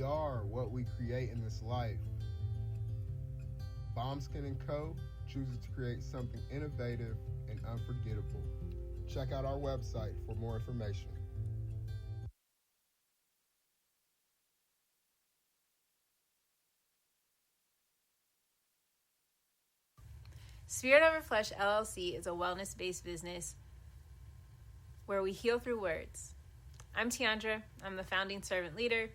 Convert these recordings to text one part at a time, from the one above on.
are what we create in this life. Bombskin & Co. chooses to create something innovative and unforgettable. Check out our website for more information. Spirit Over Flesh LLC is a wellness-based business where we heal through words. I'm Tiandra. I'm the founding servant leader.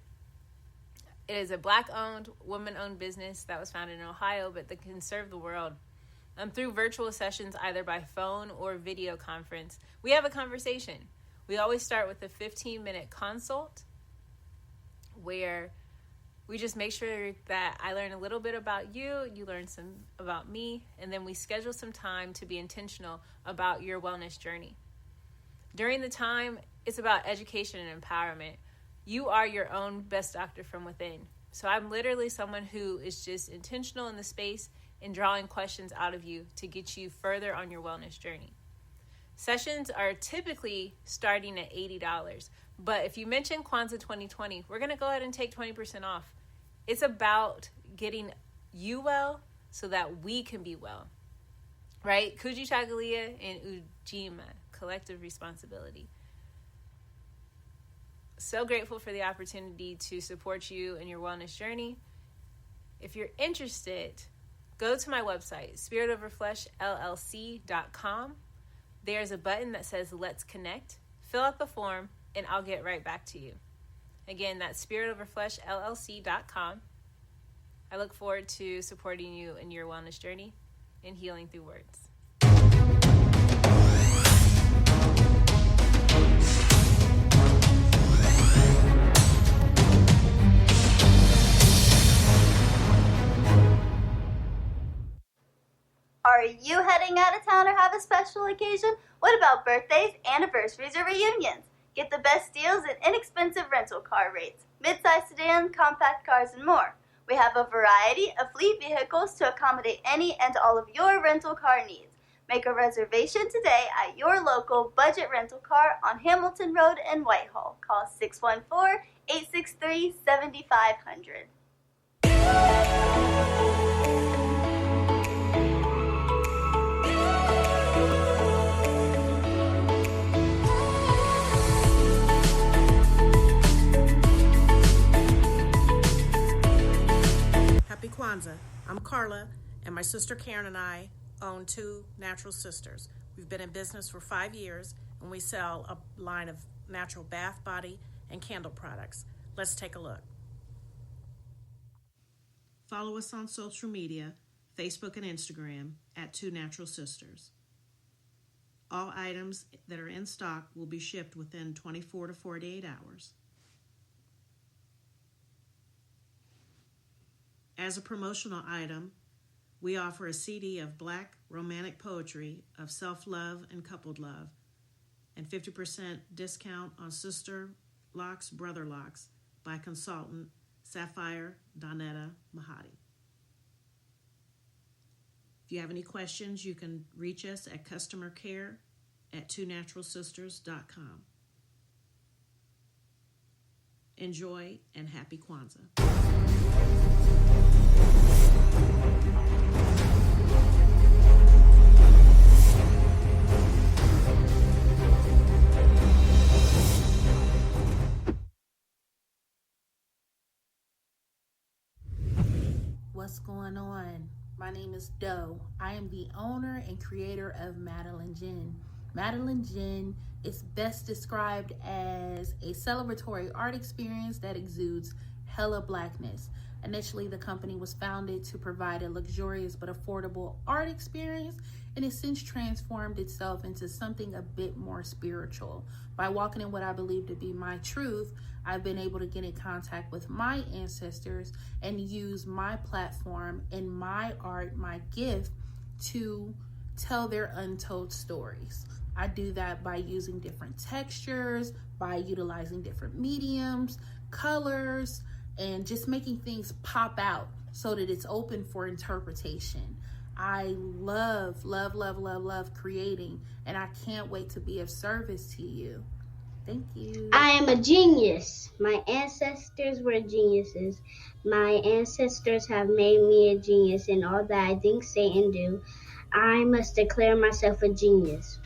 It is a Black-owned, woman-owned business that was founded in Ohio, but that can serve the world. Through virtual sessions, either by phone or video conference, we have a conversation. We always start with a 15-minute consult where we just make sure that I learn a little bit about you, you learn some about me, and then we schedule some time to be intentional about your wellness journey. During the time, it's about education and empowerment. You are your own best doctor from within. So I'm literally someone who is just intentional in the space and drawing questions out of you to get you further on your wellness journey. Sessions are typically starting at $80, but if you mention Kwanzaa 2020, we're going to go ahead and take 20% off. It's about getting you well so that we can be well, right? Kujichagulia and Ujima, collective responsibility. So grateful for the opportunity to support you in your wellness journey. If you're interested, go to my website, spiritoverfleshllc.com. There's a button that says Let's Connect. Fill out the form, and I'll get right back to you. Again, that's spiritoverfleshllc.com. I look forward to supporting you in your wellness journey and healing through words. Are you heading out of town or have a special occasion? What about birthdays, anniversaries, or reunions? Get the best deals and inexpensive rental car rates, midsize sedans, compact cars, and more. We have a variety of fleet vehicles to accommodate any and all of your rental car needs. Make a reservation today at your local budget rental car on Hamilton Road in Whitehall. Call 614-863-7500. Happy Kwanzaa. I'm Carla, and my sister Karen and I own Two Natural Sisters. We've been in business for 5 years, and we sell a line of natural bath, body, and candle products. Let's take a look. Follow us on social media, Facebook and Instagram, at Two Natural Sisters. All items that are in stock will be shipped within 24 to 48 hours. As a promotional item, we offer a CD of Black romantic poetry of self-love and coupled love, and 50% discount on Sister Locks, Brother Locks by consultant Sapphire Donetta Mahadi. If you have any questions, you can reach us at customercare@twonaturalsisters.com. Enjoy and happy Kwanzaa. What's going on? My name is Doe. I am the owner and creator of Madeline Gin. Madeline Gin is best described as a celebratory art experience that exudes hella blackness. Initially, the company was founded to provide a luxurious but affordable art experience, and it's since transformed itself into something a bit more spiritual. By walking in what I believe to be my truth, I've been able to get in contact with my ancestors and use my platform and my art, my gift, to tell their untold stories. I do that by using different textures, by utilizing different mediums, colors, and just making things pop out so that it's open for interpretation. I love creating, and I can't wait to be of service to you. Thank you. I am a genius. My ancestors were geniuses. My ancestors have made me a genius in all that I think, say, and do. I must declare myself a genius.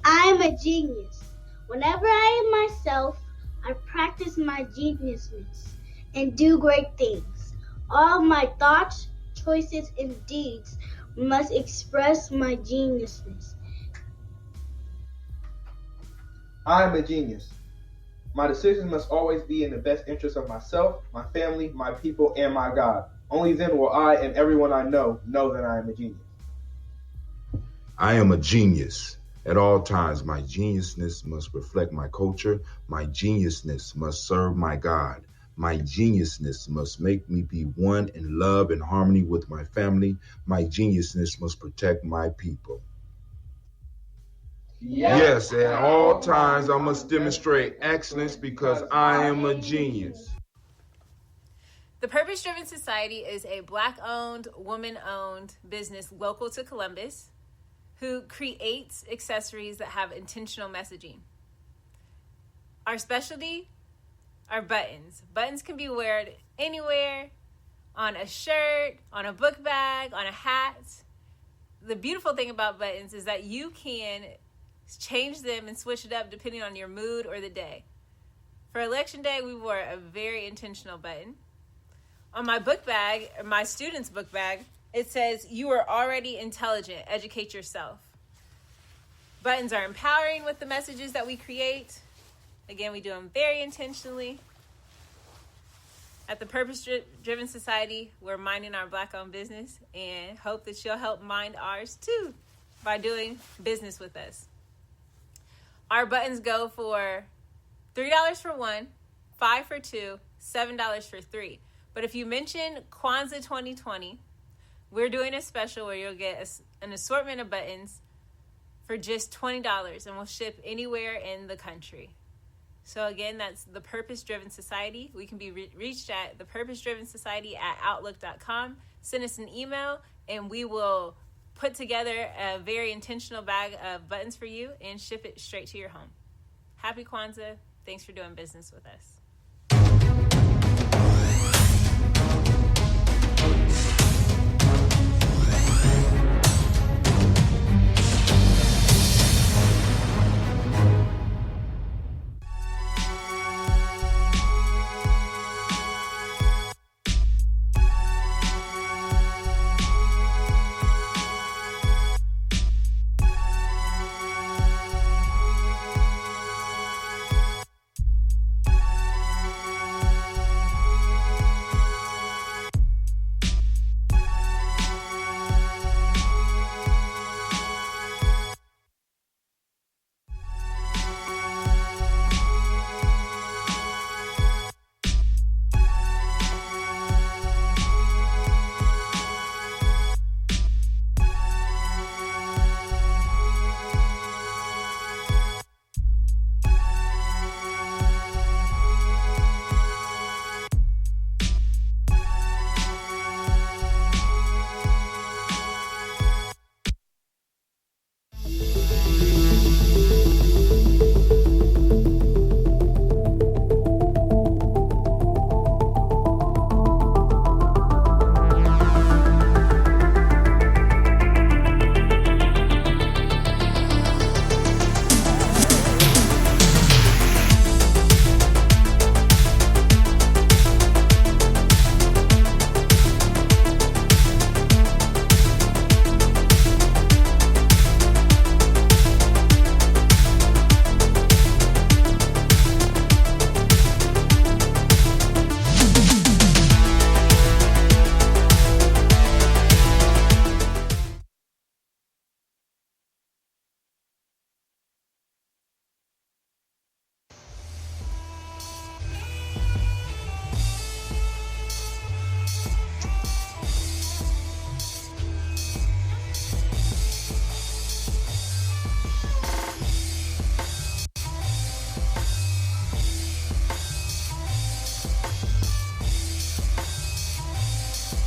I am a genius. Whenever I am myself, I practice my geniusness and do great things. All my thoughts, choices, and deeds must express my geniusness. I am a genius. My decisions must always be in the best interest of myself, my family, my people, and my God. Only then will I and everyone I know that I am a genius. I am a genius. At all times, my geniusness must reflect my culture. My geniusness must serve my God. My geniusness must make me be one in love and harmony with my family. My geniusness must protect my people. Yes, at all times I must demonstrate excellence because I am a genius. The Purpose Driven Society is a Black-owned, woman-owned business local to Columbus who creates accessories that have intentional messaging. Our specialty are buttons. Buttons can be worn anywhere, on a shirt, on a book bag, on a hat. The beautiful thing about buttons is that you can change them and switch it up depending on your mood or the day. For election day, we wore a very intentional button. On my book bag, or my student's book bag, it says, "You are already intelligent, educate yourself." Buttons are empowering with the messages that we create. Again, we do them very intentionally. At the Purpose Driven Society, we're minding our Black-owned business and hope that you'll help mind ours too by doing business with us. Our buttons go for $3 for one, $5 for two, $7 for three. But if you mention Kwanzaa 2020, we're doing a special where you'll get an assortment of buttons for just $20, and we'll ship anywhere in the country. So again, that's the Purpose Driven Society. We can be reached at thepurposedrivensociety@outlook.com. Send us an email, and we will put together a very intentional bag of buttons for you and ship it straight to your home. Happy Kwanzaa. Thanks for doing business with us.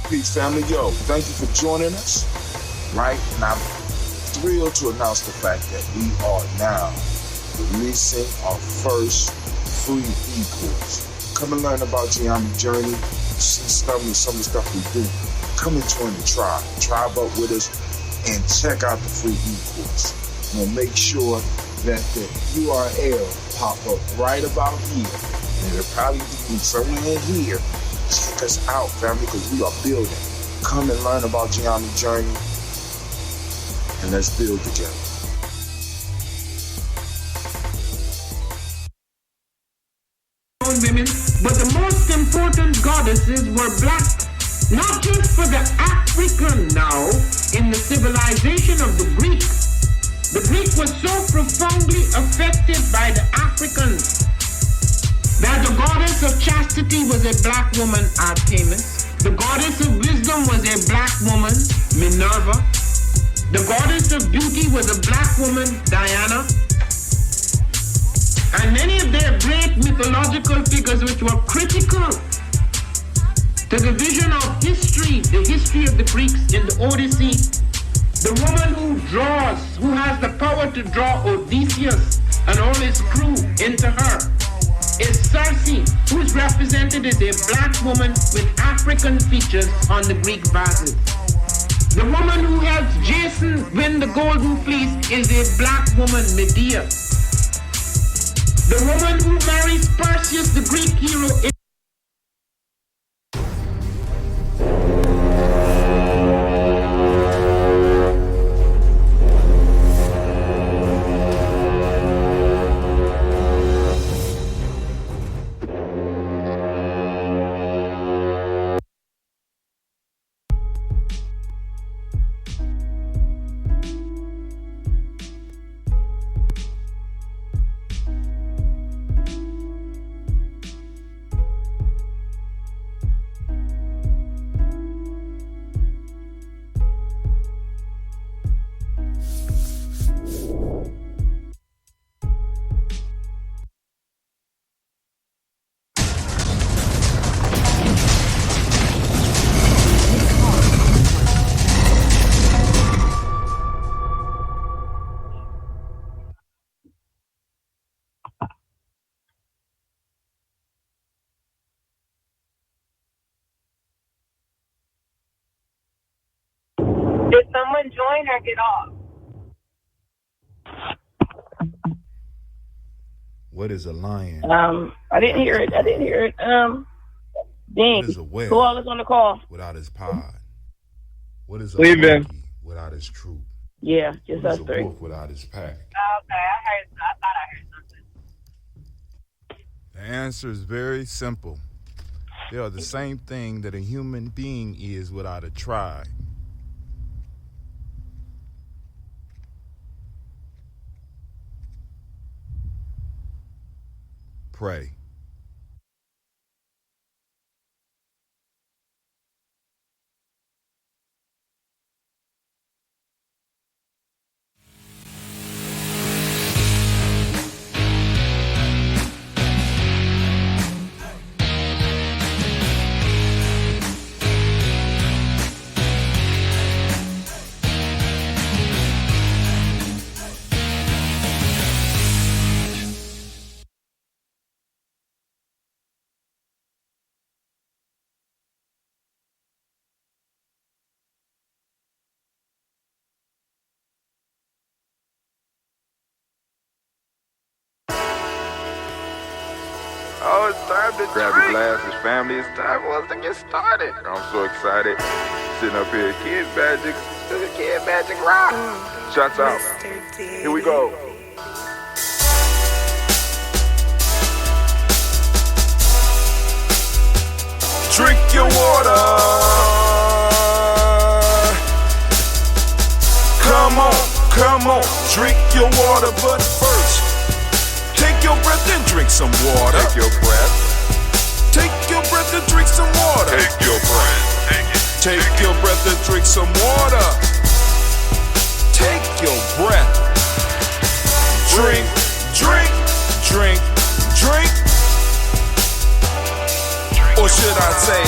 Peace, family. Yo, thank you for joining us. Right? And I'm thrilled to announce the fact that we are now releasing our first free e-course. Come and learn about Gye-Nyame journey, see some of the stuff we do. Come and join the tribe up with us, and check out the free e-course. We'll make sure that the URL pop up right about here, and it'll probably be somewhere in here. Check us out, family, because we are building. Come and learn about Gye-Nyame journey, and let's build together. Women, but the most important goddesses were black, not just for the African now in the civilization of the Greek. The Greek was so profoundly affected by the Africans that the goddess of chastity was a black woman, Artemis. The goddess of wisdom was a black woman, Minerva. The goddess of beauty was a black woman, Diana. And many of their great mythological figures which were critical to the vision of history, the history of the Greeks in the Odyssey. The woman who draws, who has the power to draw Odysseus and all his crew into her, is Circe, who is represented as a black woman with African features on the Greek vases. The woman who helps Jason win the Golden Fleece is a black woman, Medea. The woman who marries Perseus, the Greek hero, is Did someone join or get off? What is a lion? I didn't hear it. Dang. What is a whale? Who all is on the call? Without his pod? What is a Leaving. monkey without his troop? Yeah, just What us is a three. wolf without his pack? Okay, I thought I heard something. The answer is very simple. They are the same thing that a human being is without a tribe. Pray. Oh, it's time to grab your glasses, family. It's time for us to get started. I'm so excited. Sitting up here, Kid Magic Rock. Shots out. Here we go. Drink your water. Come on, drink your water, but first, take your breath and drink some water. Take your breath. Take your breath and drink some water. Take your breath. Take your breath and drink some water. Take your breath. Drink. Or should I say,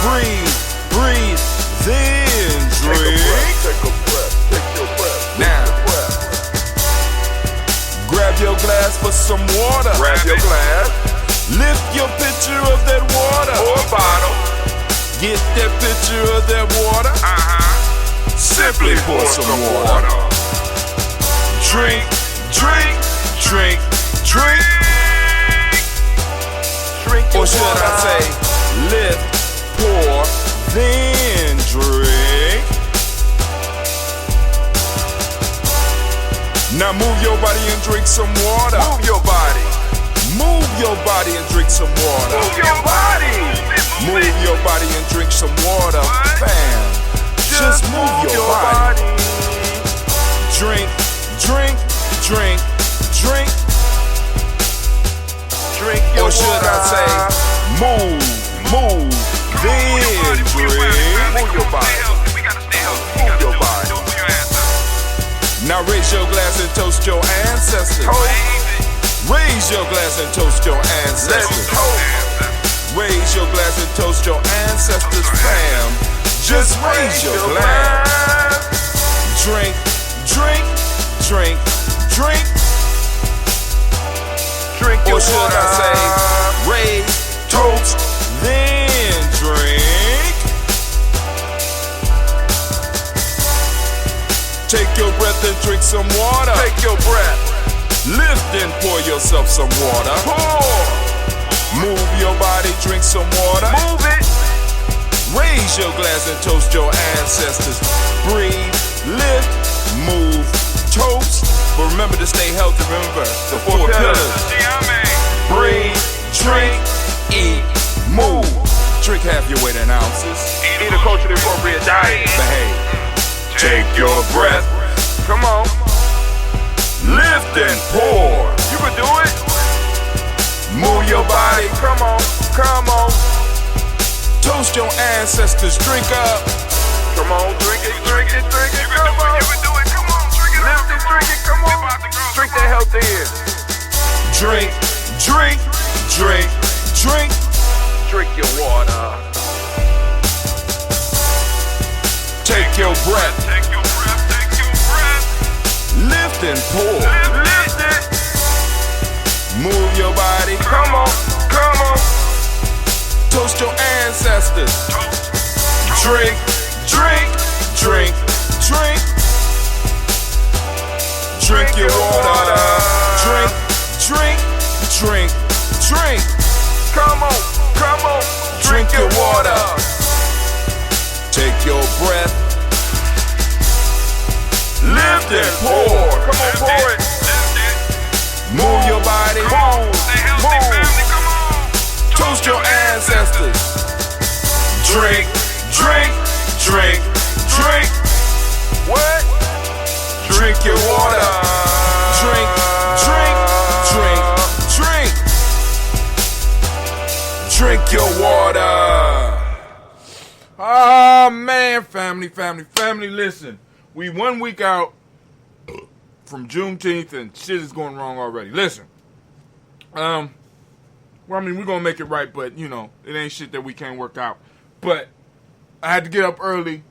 breathe, then drink. Take a breath. Take your breath. Now, grab your glass for some water. Grab your glass. Lift your pitcher of that water. Or bottle. Get that pitcher of that water. Simply pour some water. Drink, drink, drink, drink. Drink your or should water. I say, lift, pour, then drink. Now move your body and drink some water. Move your body. Move your body and drink some water. Move your body. Move your body and drink some water. Bam. Just move your body. Drink, drink, drink, drink. Drink your or should water. I say, move, then drink. Move your body. We gotta stay healthy. Move your body. Now raise your glass and toast your ancestors. Raise your glass and toast your ancestors. Raise your glass and toast your ancestors, fam. Just raise your glass. Drink, drink, drink, drink. Drink your or should water. I say, raise, toast, then drink. Take your breath and drink some water. Take your breath. Lift and pour yourself some water. Pour. Move your body, drink some water. Move it. Raise your glass and toast your ancestors. Breathe, lift, move, toast. But remember to stay healthy. Remember the four pillars. Gye-Nyame. Breathe, drink, eat, move. Drink half your weight in ounces. Eat a culturally appropriate diet. Behave. Take your breath. Come on. Lift and pour. You can do it. Move your body. Come on. Come on. Toast your ancestors. Drink up. Come on. Drink it. Drink it. Drink it. Come on. You can do it. Come on. Drink it. Lift it. Drink it. Come on. Drink that health in. Drink, drink, drink, drink. Drink your water. Take your breath. Take your breath. Take your breath. Lift and pour. Lift it. Move your body. Come on. Come on. Toast your ancestors. Drink, drink, drink, drink. Drink your water. Drink, drink, drink, drink. Come on. Come on. Drink your water. Take your breath. Lift and pour. Come on, pour it. Move your body. Move. Family, come on. Toast your ancestors. Drink, drink, drink, drink. What? Drink your water. Drink, drink, drink, drink. Drink your water. Oh man, family, listen. We 1 week out from Juneteenth and shit is going wrong already. Listen. Well, I mean, we're gonna make it right, but you know, it ain't shit that we can't work out. But I had to get up early,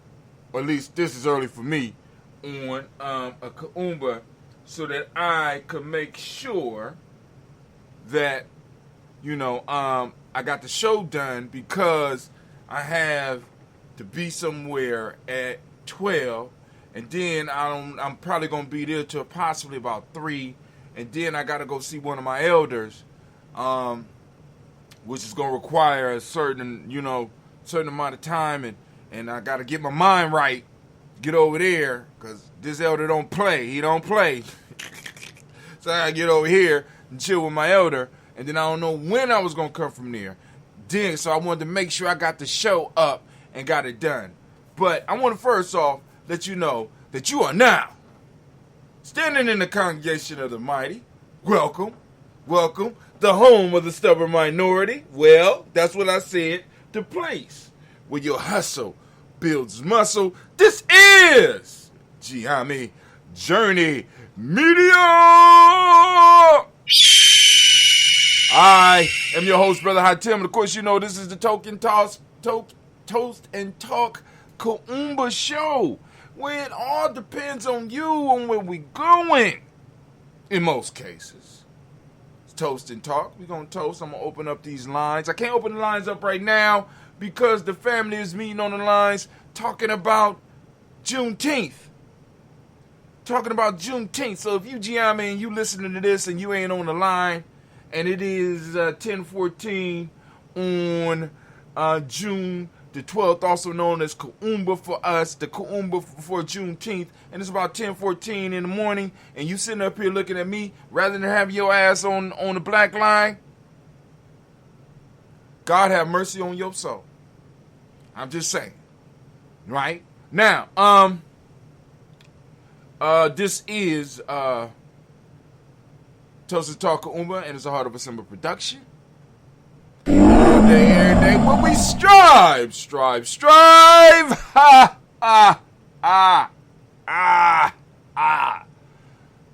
or at least this is early for me, on a Kuumba so that I could make sure that, you know, I got the show done because I have to be somewhere at 12, and then I'm probably gonna be there till possibly about 3, and then I gotta go see one of my elders, which is gonna require a certain amount of time, and I gotta get my mind right, get over there, cause this elder don't play. He don't play. So I gotta get over here and chill with my elder, and then I don't know when I was gonna come from there. Then, so I wanted to make sure I got the show up and got it done. But I want to first off let you know that you are now standing in the congregation of the mighty. Welcome, welcome, the home of the stubborn minority. Well, that's what I said, the place where your hustle builds muscle. This is Gye-Nyame Journey Media. I am your host, Brother Hatim, and of course you know this is the Toast and Talk Kuumba show, where it all depends on you and where we going. in most cases. It's Toast and Talk. We're going to toast. I'm going to open up these lines. I can't open the lines up right now because the family is meeting on the lines talking about Juneteenth. Talking about Juneteenth. So if you Gye-Nyame and you listening to this and you ain't on the line, and it is 10:14 on June the 12th, also known as Kuumba for us, the Kuumba for Juneteenth, and it's about 10:14 in the morning, and you sitting up here looking at me, rather than have your ass on the black line, God have mercy on your soul. I'm just saying. Right? Now, this is Toast&Talk Kuumba, and it's a Heart of a Simba production. Every day, when we strive,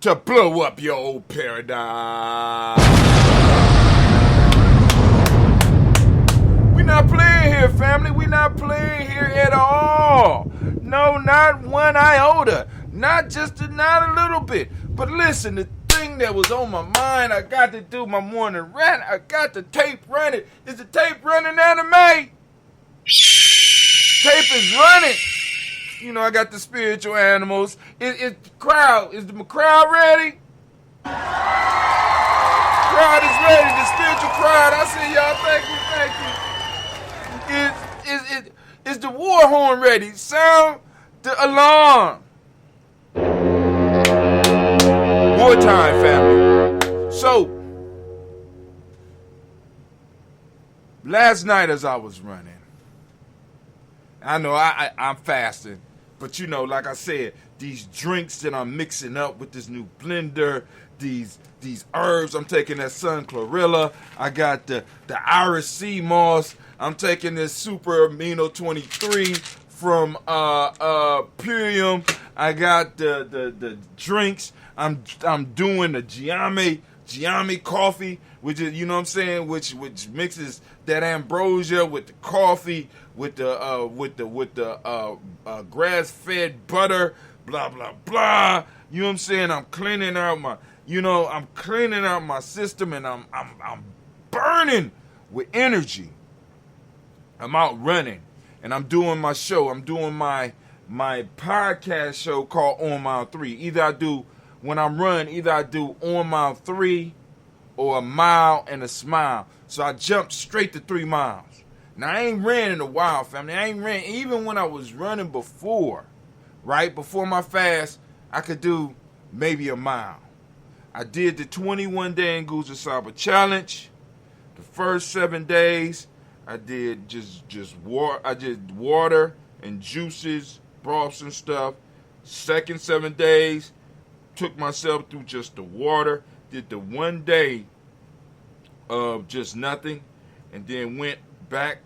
to blow up your old paradigm. We not playing here, family. We not playing here at all. No, not one iota. Not a little bit. But listen, the thing that was on my mind, I got to do my morning rant. I got the tape running. Is the tape running, Anime? Tape is running. You know, I got the spiritual animals. Is the crowd ready? Crowd is ready. The spiritual crowd. I see y'all. Thank you. Is the war horn ready? Sound the alarm. Wartime, family. So, last night as I was running, I know I'm fasting, but you know, like I said, these drinks that I'm mixing up with this new blender, these herbs, I'm taking that sun chlorella, I got the Irish sea moss, I'm taking this super amino 23 from Purium, I got the drinks, I'm doing the Gye-Nyame coffee, which is, you know what I'm saying, which mixes that ambrosia with the coffee, with the grass-fed butter, blah blah blah. You know what I'm saying? I'm cleaning out my system, and I'm burning with energy. I'm out running, and I'm doing my show. I'm doing my podcast show called On Mile 3. When I'm running, either I do On Mile 3 or a mile and a smile. So I jumped straight to 3 miles. Now, I ain't ran in a while, family. I ain't ran. Even when I was running before, right? Before my fast, I could do maybe a mile. I did the 21-day Nguza Saba challenge. The first 7 days, I did just water. I did water and juices, broths and stuff. Second 7 days, took myself through just the water. Did the 1 day of just nothing, and then went back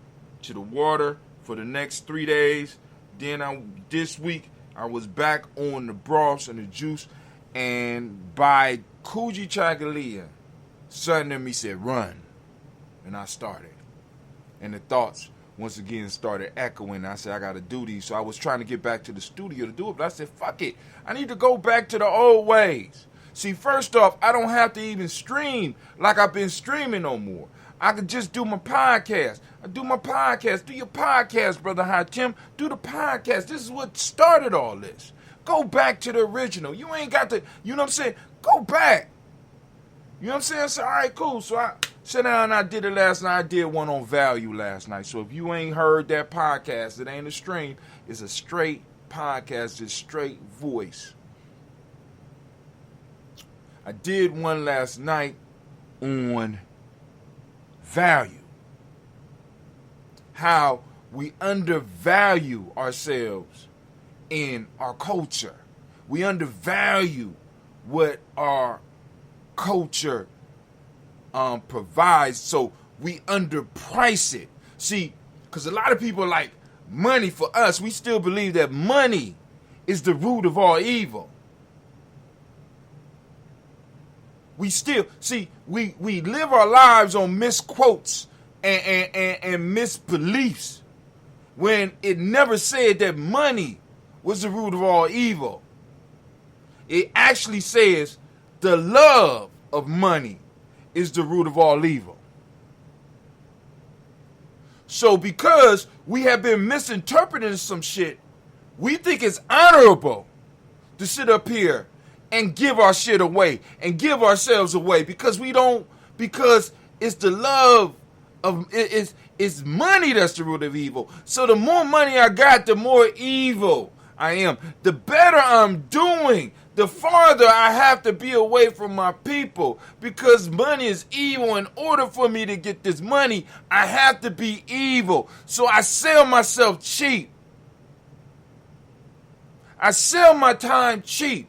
to the water for the next 3 days. Then this week I was back on the broths and the juice, and by Kuji Chagalia, something in me said run, and I started, and the thoughts once again started echoing. I said I gotta do these, so I was trying to get back to the studio to do it, but I said fuck it, I need to go back to the old ways. See, first off, I don't have to even stream like I've been streaming no more. I could just do my podcast. I do my podcast. Do your podcast, Brother Hatim. Do the podcast. This is what started all this. Go back to the original. You ain't got to, you know what I'm saying? Go back. You know what I'm saying? So, all right, cool. So I sat down and I did it last night. I did one on value last night. So if you ain't heard that podcast, it ain't a stream. It's a straight podcast. It's straight voice. I did one last night on value. How we undervalue ourselves in our culture. We undervalue what our culture provides, so we underprice it. See, because a lot of people like money. For us, we still believe that money is the root of all evil. We still, see, we live our lives on misquotes and misbeliefs when it never said that money was the root of all evil. It actually says the love of money is the root of all evil. So because we have been misinterpreting some shit, we think it's honorable to sit up here and give our shit away and give ourselves away because it's the love of it's money that's the root of evil. So the more money I got, the more evil I am. The better I'm doing, the farther I have to be away from my people because money is evil. In order for me to get this money, I have to be evil. So I sell myself cheap. I sell my time cheap.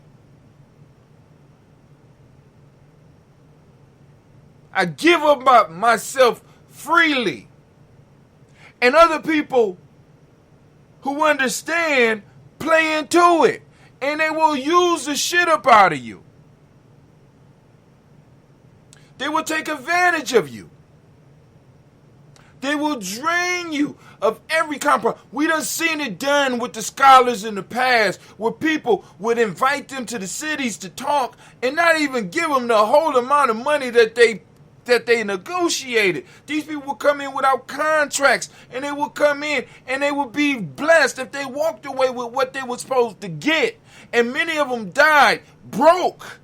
I give up myself freely. And other people who understand play into it. And they will use the shit up out of you. They will take advantage of you. They will drain you of every kind. We done seen it done with the scholars in the past where people would invite them to the cities to talk and not even give them the whole amount of money that they negotiated. These people would come in without contracts, and they would come in and they would be blessed if they walked away with what they were supposed to get. And many of them died broke.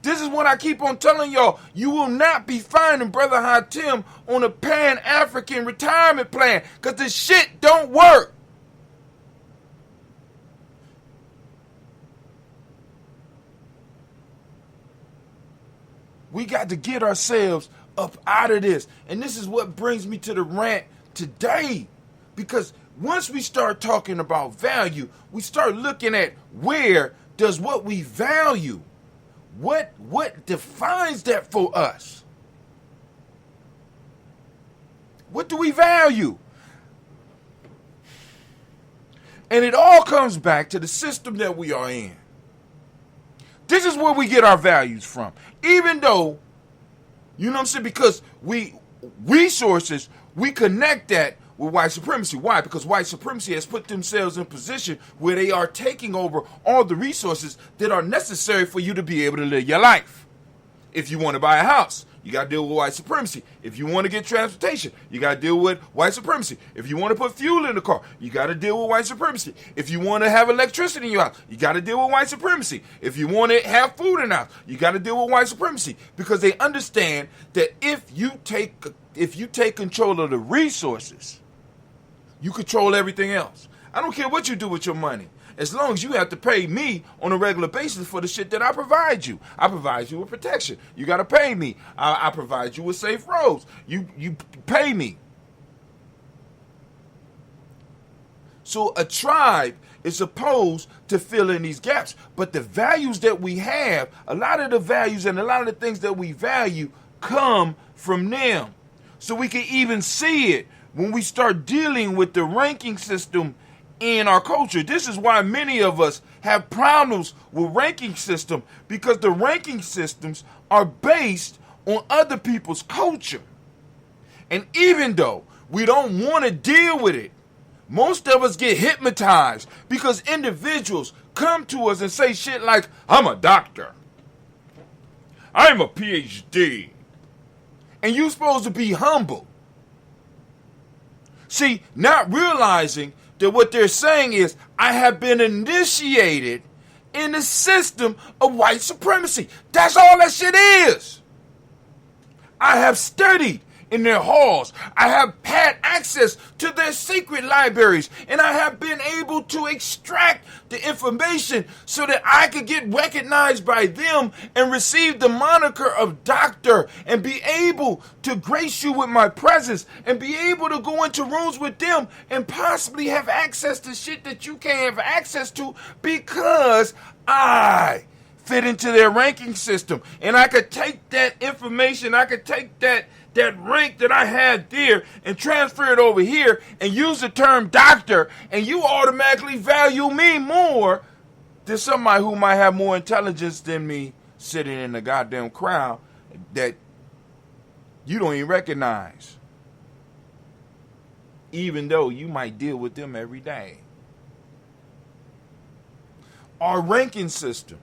This is what I keep on telling y'all. You will not be finding Brother Hatim on a Pan-African retirement plan because this shit don't work. We got to get ourselves up out of this. And this is what brings me to the rant today. Because once we start talking about value, we start looking at where does what we value, what defines that for us? What do we value? And it all comes back to the system that we are in. This is where we get our values from. Even though, you know what I'm saying, because we connect that with white supremacy. Why? Because white supremacy has put themselves in position where they are taking over all the resources that are necessary for you to be able to live your life. If you want to buy a house, you got to deal with white supremacy. If you want to get transportation, you got to deal with white supremacy. If you want to put fuel in the car, you got to deal with white supremacy. If you want to have electricity in your house, you got to deal with white supremacy. If you want to have food in the house, you got to deal with white supremacy. Because they understand that if you take control of the resources, you control everything else. I don't care what you do with your money. As long as you have to pay me on a regular basis for the shit that I provide you. I provide you with protection. You got to pay me. I provide you with safe roads. You pay me. So a tribe is supposed to fill in these gaps. But the values that we have, a lot of the values and a lot of the things that we value come from them. So we can even see it when we start dealing with the ranking system in our culture. This is why many of us have problems with ranking system, because the ranking systems are based on other people's culture. And even though we don't want to deal with it, most of us get hypnotized because individuals come to us and say shit like, I'm a doctor, I'm a PhD, and you're supposed to be humble. See, not realizing that what they're saying is, I have been initiated in the system of white supremacy. That's all that shit is. I have studied in their halls. I have had access to their secret libraries, and I have been able to extract the information so that I could get recognized by them and receive the moniker of doctor and be able to grace you with my presence and be able to go into rooms with them and possibly have access to shit that you can't have access to because I fit into their ranking system. And I could take that information, I could take that rank that I had there and transfer it over here and use the term doctor, and you automatically value me more than somebody who might have more intelligence than me sitting in the goddamn crowd that you don't even recognize, even though you might deal with them every day. Our ranking system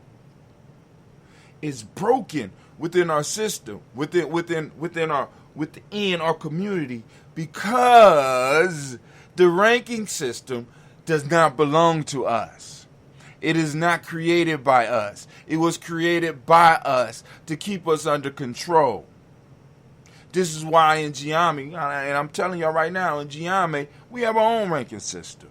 is broken within our system, within our community, because the ranking system does not belong to us. It is not created by us. It was created by us to keep us under control. This is why in Gye-Nyame, and I'm telling y'all right now, in Gye-Nyame, we have our own ranking system.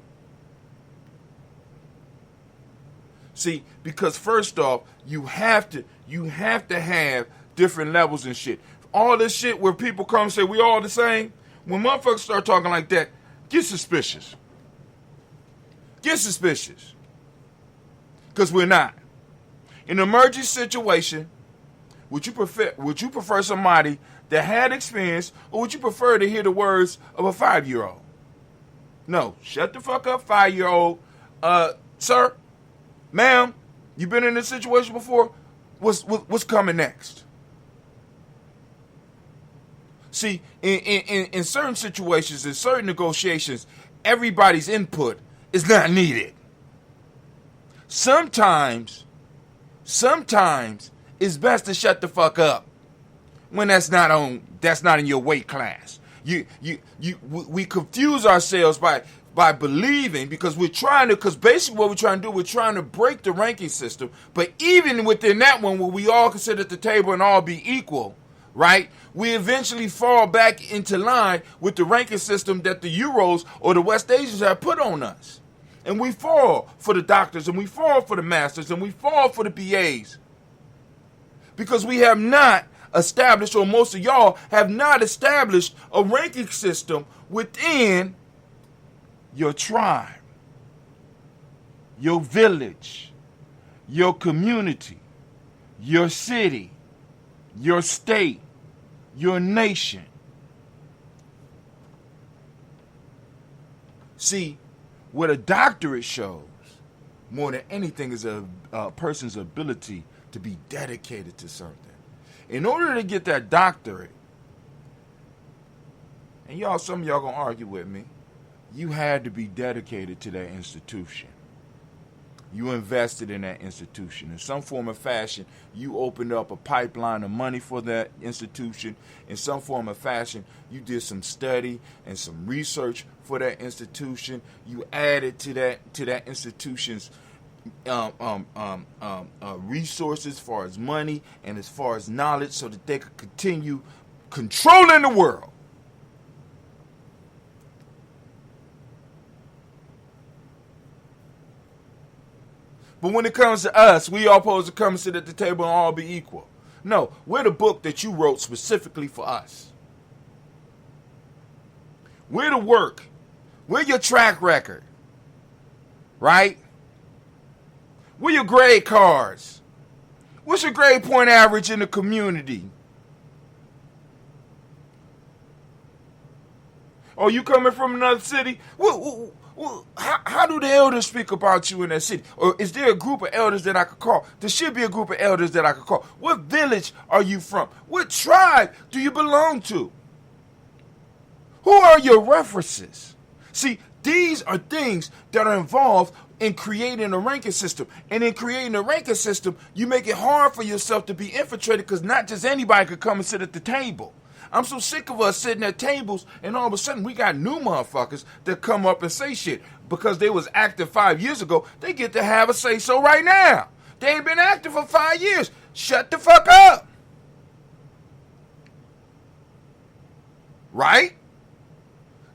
See, because first off, you have to have different levels and shit. All this shit where people come and say we all the same, when motherfuckers start talking like that, get suspicious. Get suspicious. Because we're not. In an emergency situation, would you prefer somebody that had experience, or would you prefer to hear the words of a 5-year-old? No, shut the fuck up, 5-year-old. Sir, ma'am, you been in this situation before? What's coming next? See, in certain situations, in certain negotiations, everybody's input is not needed. Sometimes it's best to shut the fuck up when that's not in your weight class. We confuse ourselves by believing, because basically what we're trying to do, we're trying to break the ranking system. But even within that one, where we all can sit at the table and all be equal, right? We eventually fall back into line with the ranking system that the Euros or the West Asians have put on us. And we fall for the doctors, and we fall for the masters, and we fall for the BAs. Because we have not established, or most of y'all have not established, a ranking system within your tribe, your village, your community, your city, your state, your nation. See, what a doctorate shows more than anything is a person's ability to be dedicated to something. In order to get that doctorate, and some of y'all gonna argue with me, you had to be dedicated to that institution. You invested in that institution. In some form or fashion, you opened up a pipeline of money for that institution. In some form or fashion, you did some study and some research for that institution. You added to that institution's resources as far as money and as far as knowledge, so that they could continue controlling the world. But when it comes to us, we all supposed to come and sit at the table and all be equal. No, we're the book that you wrote specifically for us. We're the work. We're your track record. Right? We're your grade cards. What's your grade point average in the community? Oh, you coming from another city? Well, how do the elders speak about you in that city? Or is there a group of elders that I could call? There should be a group of elders that I could call. What village are you from? What tribe do you belong to? Who are your references? See, these are things that are involved in creating a ranking system. And in creating a ranking system, you make it hard for yourself to be infiltrated, because not just anybody could come and sit at the table. I'm so sick of us sitting at tables, and all of a sudden we got new motherfuckers that come up and say shit. Because they was active 5 years ago, they get to have a say-so right now. They ain't been active for 5 years. Shut the fuck up. Right?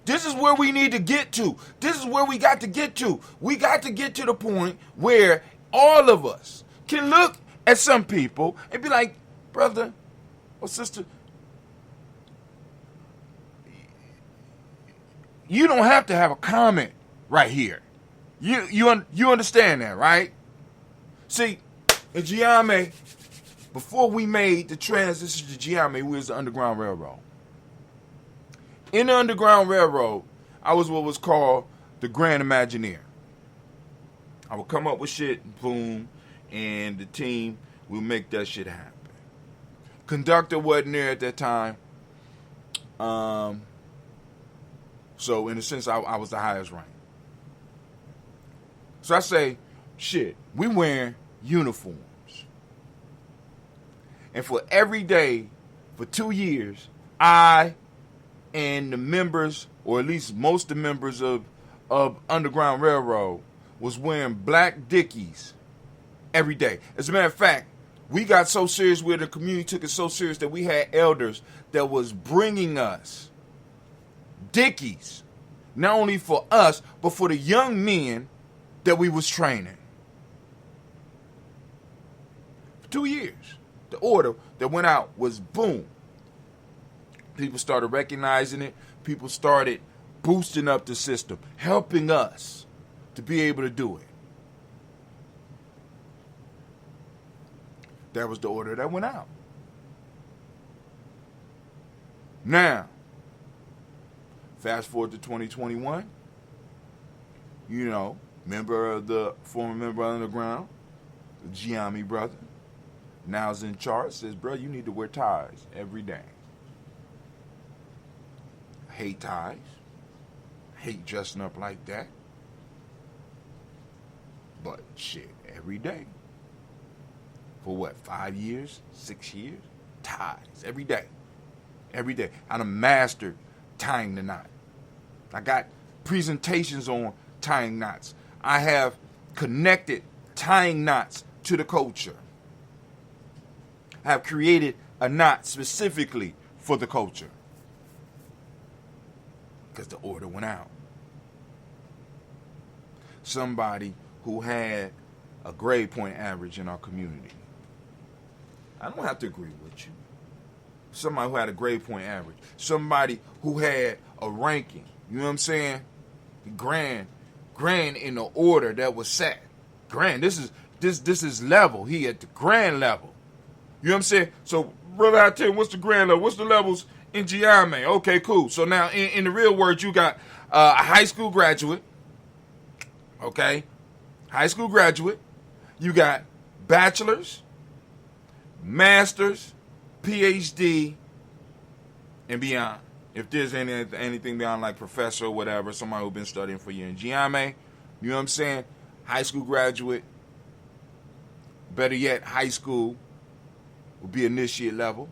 This is where we need to get to. This is where we got to get to. We got to get to the point where all of us can look at some people and be like, brother or sister, you don't have to have a comment right here. You understand that, right? See, in Gye-Nyame, before we made the transition to Gye-Nyame, we was the Underground Railroad. In the Underground Railroad, I was what was called the Grand Imagineer. I would come up with shit, boom, and the team will make that shit happen. Conductor wasn't there at that time. So in a sense, I was the highest rank. So I say, shit, we wearing uniforms. And for every day, for 2 years, I and the members, or at least most of the members of Underground Railroad, was wearing black Dickies every day. As a matter of fact, we got so serious with it, the community took it so serious that we had elders that was bringing us Dickies, not only for us, but for the young men that we was training. For 2 years, the order that went out was boom. People started recognizing it. People started boosting up the system, helping us to be able to do it. That was the order that went out. Now, fast forward to 2021, former member of Underground, the Gye-Nyame brother, now is in charge, says, bro, you need to wear ties every day. I hate ties. I hate dressing up like that. But shit, every day. For what, 5 years, 6 years? Ties, every day. Every day. I done mastered tying the knot. I got presentations on tying knots. I have connected tying knots to the culture. I have created a knot specifically for the culture. Because the order went out. Somebody who had a grade point average in our community. I don't have to agree with you. Somebody who had a grade point average. Somebody who had a ranking. You know what I'm saying? Grand in the order that was set. Grand. This is level. He at the grand level. You know what I'm saying? So, brother, I tell you, what's the grand level? What's the levels in Gye-Nyame? Okay, cool. So now, in the real world, you got a high school graduate. Okay? High school graduate. You got bachelor's, master's, PhD, and beyond. If there's anything beyond like professor or whatever, somebody who's been studying for a year in Gye-Nyame, you know what I'm saying? High school graduate, better yet, high school would be initiate level,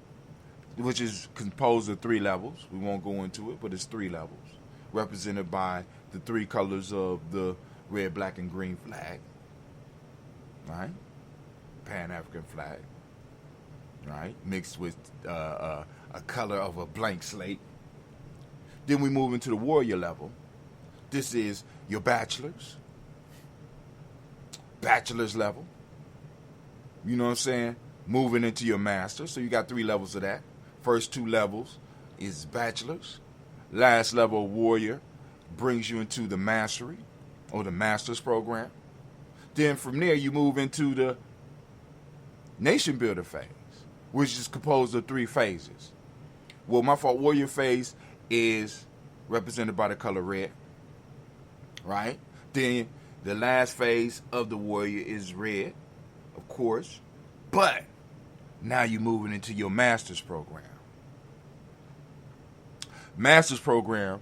which is composed of 3 levels. We won't go into it, but it's 3 levels, represented by the 3 colors of the red, black, and green flag, right? Pan-African flag, right? Mixed with a color of a blank slate. Then we move into the warrior level. This is your bachelor's level. You know what I'm saying? Moving into your master's. So you got 3 levels of that. First 2 levels is bachelor's. Last level of warrior brings you into the mastery or the master's program. Then from there you move into the nation builder phase, which is composed of 3 phases. Well, warrior phase is represented by the color red, right? Then the last phase of the warrior is red, of course, but now you're moving into your master's program. Master's program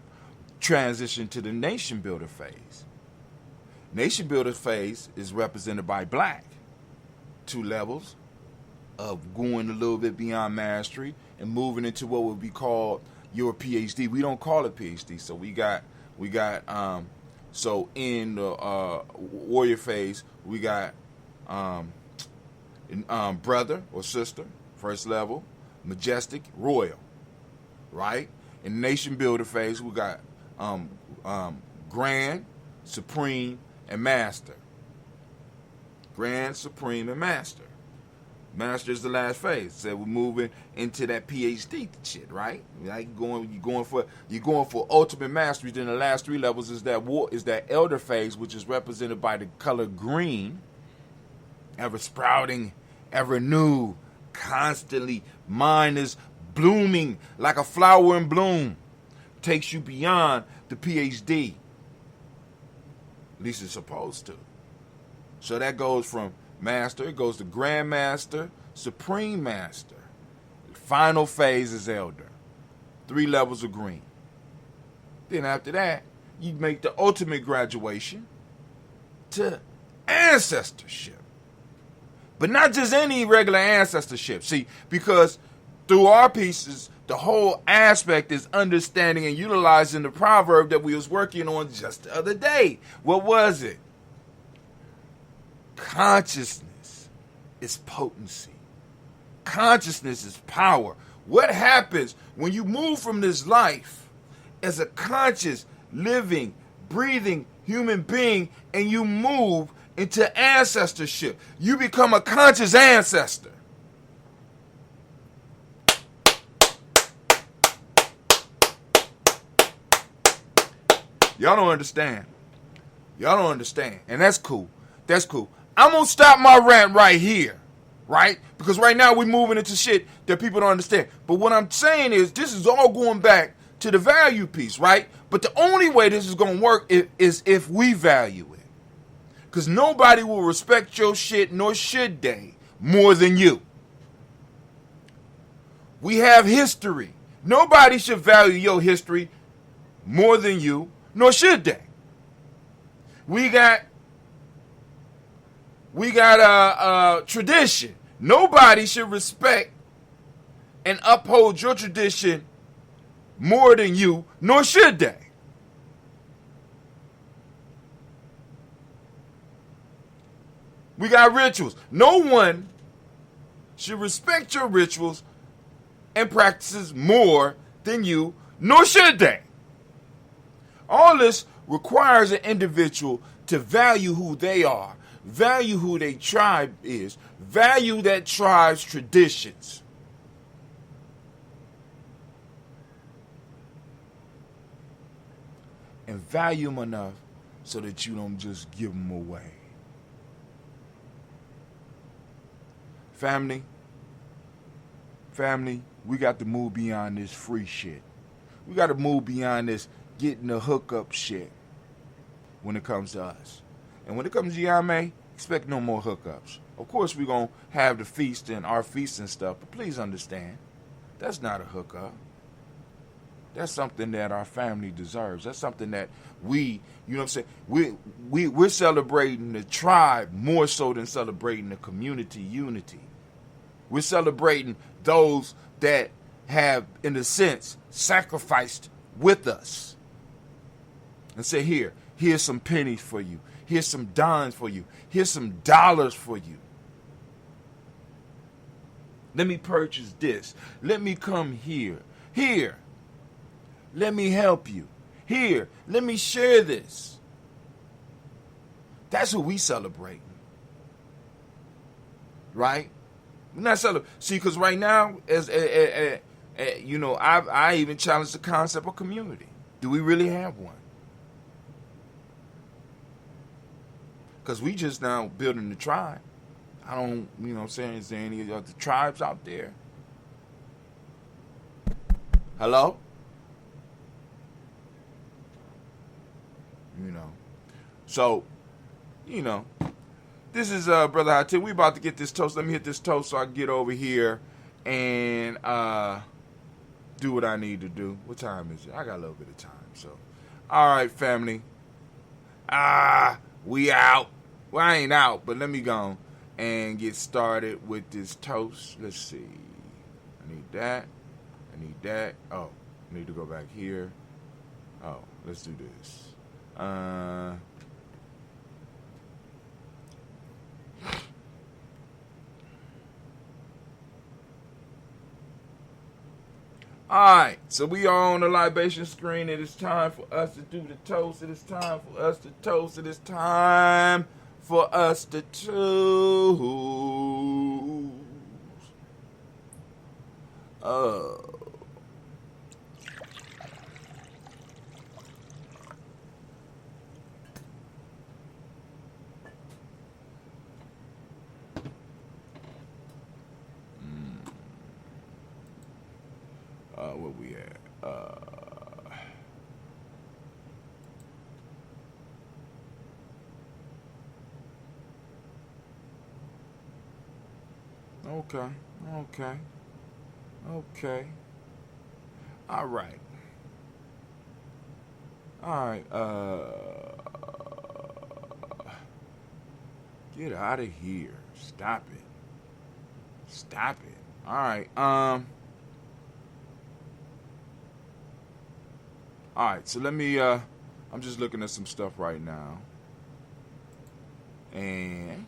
transition to the nation builder phase. Nation builder phase is represented by black. 2 levels of going a little bit beyond mastery and moving into what would be called your PhD. We don't call it PhD. So we got so in the warrior phase, we got brother or sister, first level, majestic, royal, right? In the nation builder phase, we got grand, supreme, and master. Grand, supreme, and master. Master is the last phase. So we're moving into that PhD shit, right? Like you're going for ultimate mastery. Then the last 3 levels is that elder phase, which is represented by the color green, ever sprouting, ever new, constantly. Mine is blooming like a flower in bloom. Takes you beyond the PhD. At least it's supposed to. So that goes from master, it goes to grand master, supreme master. The final phase is elder. 3 levels of green. Then after that, you make the ultimate graduation to ancestorship. But not just any regular ancestorship. See, because through our pieces, the whole aspect is understanding and utilizing the proverb that we was working on just the other day. What was it? Consciousness is potency. Consciousness is power. What happens when you move from this life as a conscious, living, breathing human being and you move into ancestorship? You become a conscious ancestor. Y'all don't understand. Y'all don't understand. And that's cool. That's cool. I'm going to stop my rant right here. Right? Because right now we're moving into shit that people don't understand. But what I'm saying is this is all going back to the value piece, right? But the only way this is going to work is if we value it. Because nobody will respect your shit, nor should they, more than you. We have history. Nobody should value your history more than you, nor should they. We got tradition. Nobody should respect and uphold your tradition more than you, nor should they. We got rituals. No one should respect your rituals and practices more than you, nor should they. All this requires an individual to value who they are, value who their tribe is, value that tribe's traditions. And value them enough so that you don't just give them away. Family, we got to move beyond this free shit. We got to move beyond this getting the hookup shit when it comes to us. And when it comes to Gye-Nyame, expect no more hookups. Of course, we're going to have the feast and our feast and stuff, but please understand, that's not a hookup. That's something that our family deserves. That's something that we, you know what I'm saying, we're celebrating the tribe more so than celebrating the community unity. We're celebrating those that have, in a sense, sacrificed with us. And say, here's some pennies for you. Here's some dimes for you. Here's some dollars for you. Let me purchase this. Let me come here. Here. Let me help you. Here. Let me share this. That's what we celebrate. Right? We're not celebrating. See, because right now, you know, I even challenge the concept of community. Do we really have one? Because we just now building the tribe. I don't, you know what I'm saying, is there any other tribes out there? Hello? You know. So, you know, this is Brother Hatim. We about to get this toast. Let me hit this toast so I can get over here and do what I need to do. What time is it? I got a little bit of time. So, all right, family. We out. Well, I ain't out, but let me go and get started with this toast. Let's see. I need that. I need that. Oh, I need to go back here. Oh, let's do this. Alright, so we are on the libation screen. It is time for us to do the toast. It is time for us to toast. It is time for us to toast. Where we at? Okay. All right. Get out of here. Stop it. Stop it. All right. All right, so let me, I'm just looking at some stuff right now. And